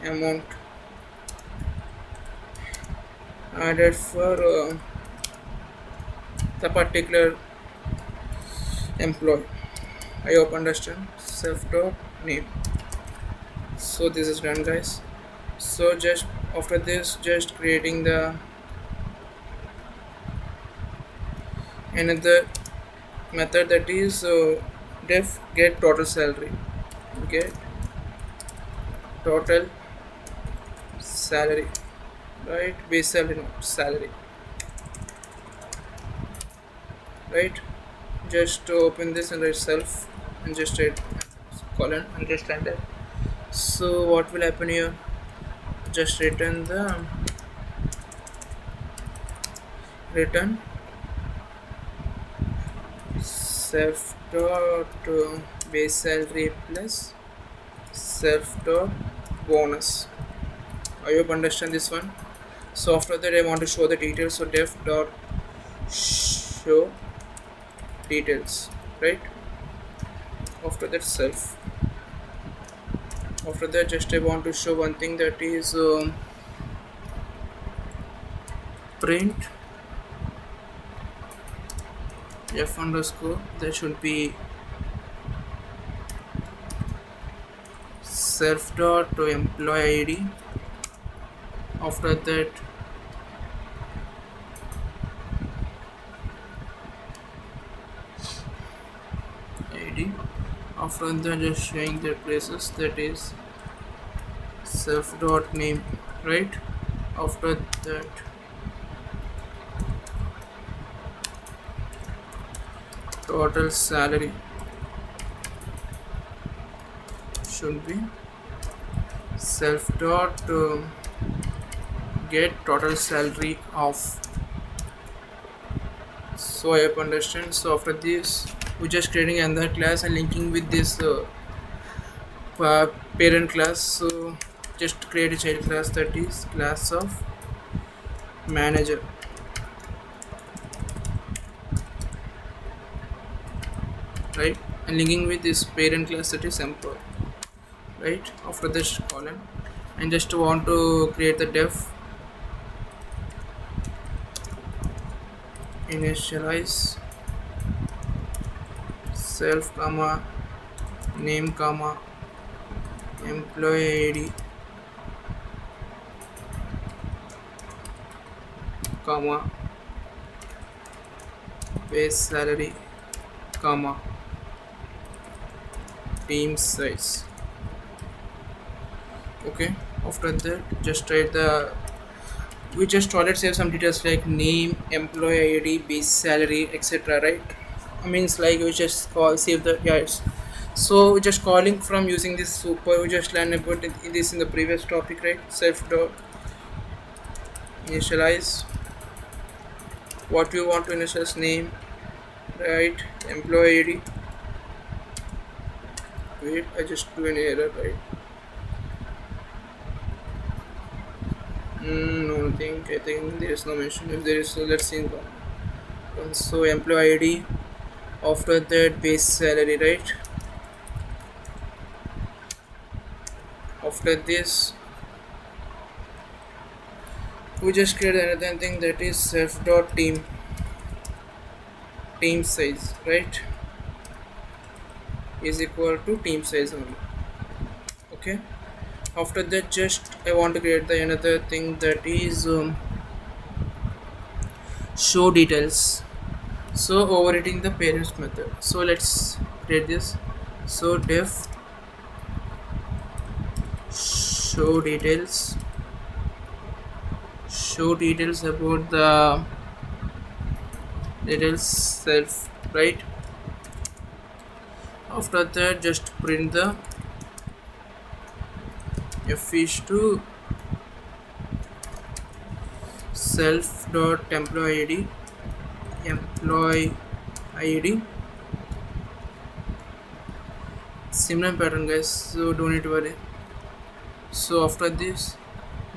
amount added for the particular employee. I hope understand. Self dot name. So this is done, guys. So just after this, just creating the another method, that is def get total salary, get total salary, right? Base salary, no, salary, right? Just open this and write self, and just write colon and just enter. So what will happen here? Just return the return self dot base salary plus self dot bonus. I hope understand this one. So after that, I want to show the details. So def dot show details, right? After that, self. After that, just I want to show one thing, that is print f underscore, that should be self dot to employee id. After that, id. After that, just showing the places, that is self dot name, right? After that, total salary should be self dot get total salary of. So I have understand. So after this, we're just creating another class and linking with this parent class. So just create a child class, that is class of manager, right? And linking with this parent class, that is employee, right? After this column, and just want to create the def initialize self comma name comma employee id comma base salary comma team size. Okay, after that, just write the, we just already save some details like name, employee id, base salary, etc., right? Means like we just call save the, yes. So we're just calling from using this super, we just learned about this in the previous topic, right? Self dot initialize what you want to initialize, name, right? Employee id, wait, I just do an error, right? No, I think there is no mention. If there is, so let's see. So employee id, after that base salary, right? After this, we just create another thing, that is self dot team size, right? Is equal to team size only. Okay, after that, just I want to create the another thing, that is show details. So overriding the parents method, so let's create this. So def show details about the details self, right? After that just print the f is to self dot employee id similar pattern guys, so don't need to worry. So after this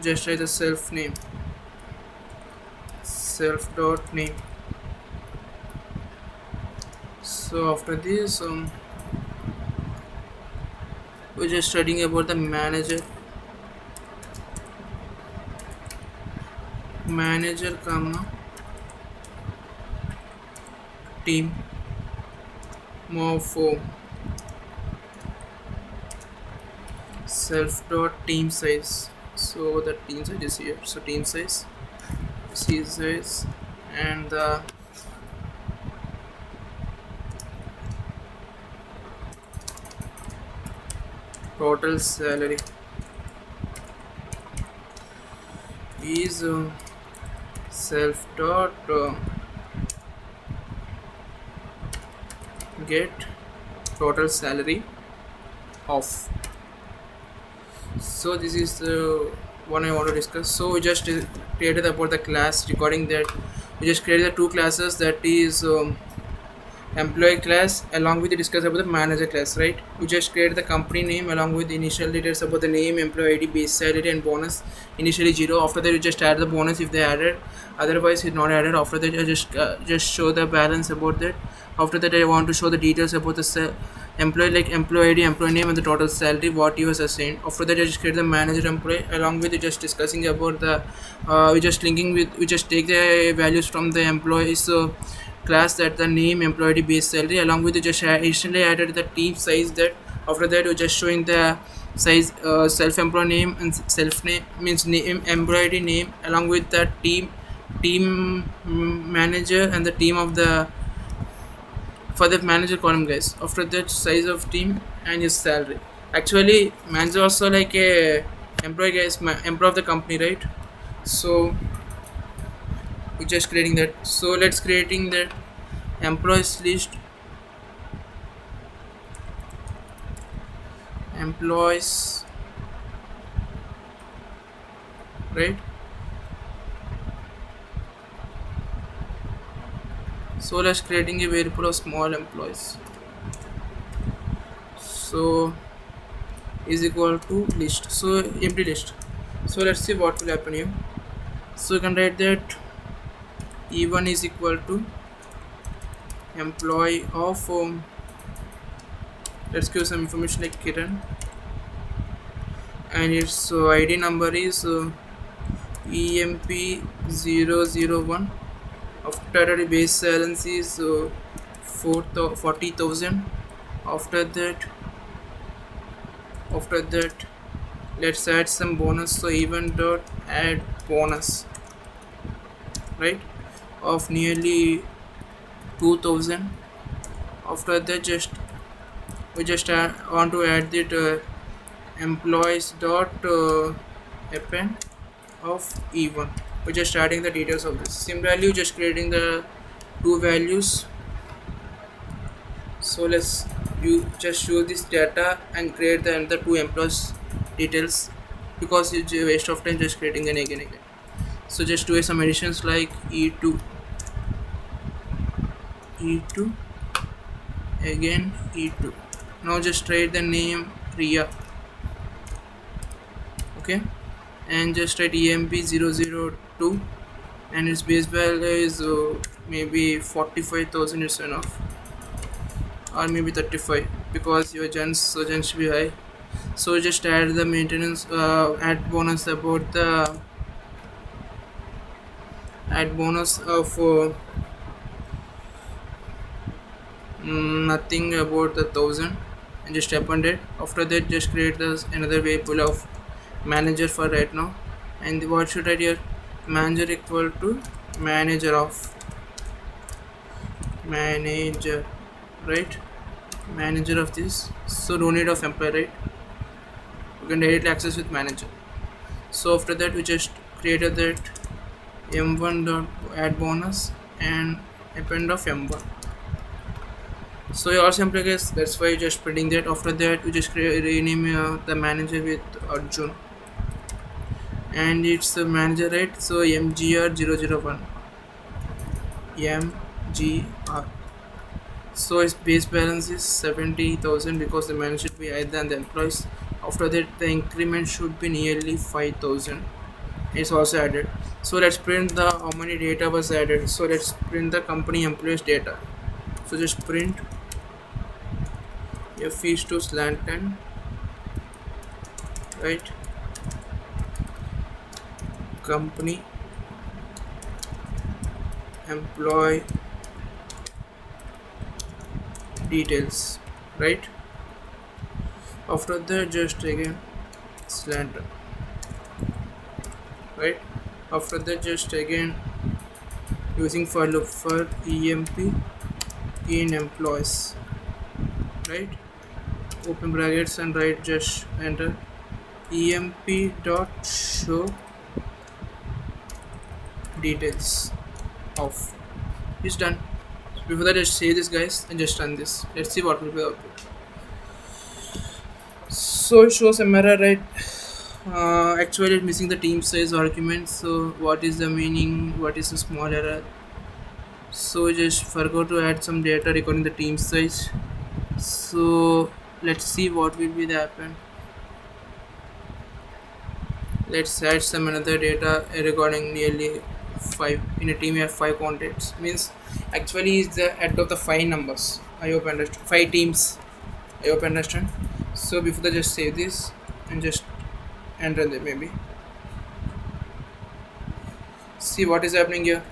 just write the self dot name. So after this we're just studying about the manager comma team morpho self dot team size. So the team size is here, so team size size and the total salary is self dot get total salary of. So this is the one I want to discuss. So we just created about the class regarding that. We just created the two classes, that is employee class along with the discuss about the manager class, right? We just create the company name along with the initial details about the name, employee id, base salary and bonus. Initially 0. After that you just add the bonus if they added, otherwise it's not added. After that I just show the balance about that. After that I want to show the details about the employee, like employee id, employee name and the total salary what he was assigned. After that I just create the manager employee along with just discussing about the we just take the values from the employees class, that the name, employee base salary, along with just additionally added the team size. That after that we're just showing the size self-employed name and self name means name, employee name along with the manager and the team of the for the manager column guys. After that size of team and his salary. Actually manager also like a employee guys, employee of the company, right? So we're just creating that. So let's creating that employees list, employees, right? So let's creating a variable of small employees, so is equal to list, so empty list. So let's see what will happen here. So you can write that e1 is equal to employee of let's give some information like Kiran, and its id number is emp001. After the base salary is 40,000. After that let's add some bonus, so even dot add bonus, right, of nearly 2,000. After that we just want to add the employees dot append of e1. We're just adding the details of this. Similarly just creating the two values. So let's you just show this data and create the another two employees details, because it's a waste of time just creating again. So just do some additions like e2 again e2. Now just write the name Priya, okay, and just write emp002 and its base value is maybe 45,000 is enough, or maybe 35 because your gens should be high. So just add the maintenance add bonus about the add bonus of nothing about the 1,000 and just append it. After that just create this another variable of manager for right now, and what should I do here, manager equal to manager of manager, right, manager of this. So no need of employee, right, you can directly access with manager. So after that we just created that m1 dot add bonus and append of m1. So your simply guys, that's why you just printing that. After that you just rename the manager with Arjun, and it's the manager, right? So mgr001 mgr. So its base balance is 70,000 because the manager should be higher than the employees. After that the increment should be nearly 5,000. It's also added. So let's print the how many data was added. So let's print the company employees data. So just print f is to slant 10, right? Company employee details, right? After that just again slant, right? After that just again using for loop for emp in employees, right? Open brackets and write just enter emp dot show details of. It's done. Before that just save this guys and just run this. Let's see what will be the output. So it shows some error, right? Actually it's missing the team size argument. So what is the meaning, what is the small error? So just forgot to add some data regarding the team size. So let's see what will be the happen. Let's add some another data regarding nearly 5. In a team you have 5 contacts, means actually is the head of the 5 numbers. I hope understand 5 teams. I hope understand. So before that just save this and just enter there. Maybe see what is happening here.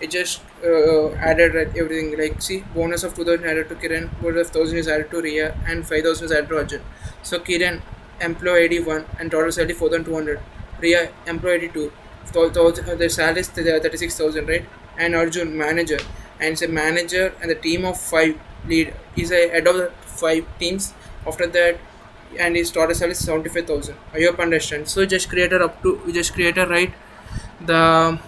It just added everything, like see bonus of 2000 added to Kiran, bonus of 1000 is added to Ria, and 5000 is added to Arjun. So Kiran employee ID 1 and total salary 4200, Ria employee ID 2, the salary is 36,000, right? And Arjun manager, and it's a manager and the team of 5 lead is a head of the 5 teams. After that and his total salary is 75,000. I hope understand. So just creator up to we just created, right? The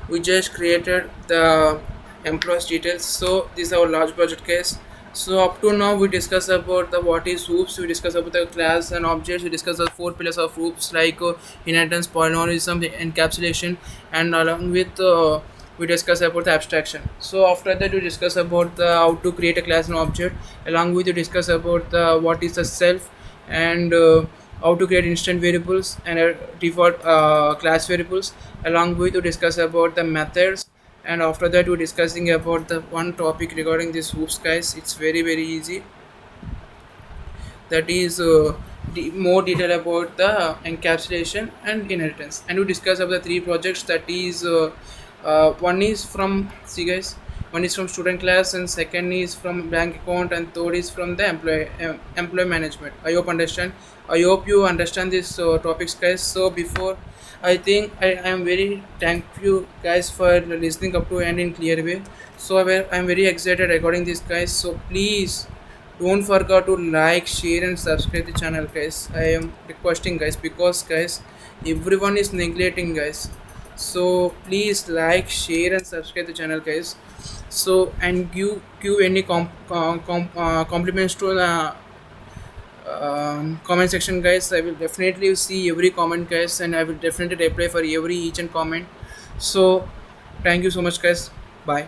we just created the employees details. So this is our large project case. So up to now we discuss about the what is hoops, we discuss about the class and objects, we discuss the 4 pillars of hoops like inheritance, polymorphism, encapsulation, and along with we discuss about the abstraction. So after that we discuss about the how to create a class and object, along with we discuss about the what is the self, and how to create instant variables and default class variables, along with we discuss about the methods. And after that we're discussing about the one topic regarding this hoops guys. It's very easy, that is more detail about the encapsulation and inheritance. And we discuss about the 3 projects, that is one is from, see guys, one is from student class, and second is from bank account, and third is from the employee management. I hope understand. I hope you understand this topics guys. So before I think I am very thank you guys for listening up to end in clear way. So I'm very excited regarding this guys. So please don't forget to like, share and subscribe the channel guys. I am requesting guys, because guys everyone is neglecting guys. So please like, share and subscribe the channel guys. So and give any compliments to the comment section guys. I will definitely see every comment guys, and I will definitely reply for every each and comment. So thank you so much guys. Bye.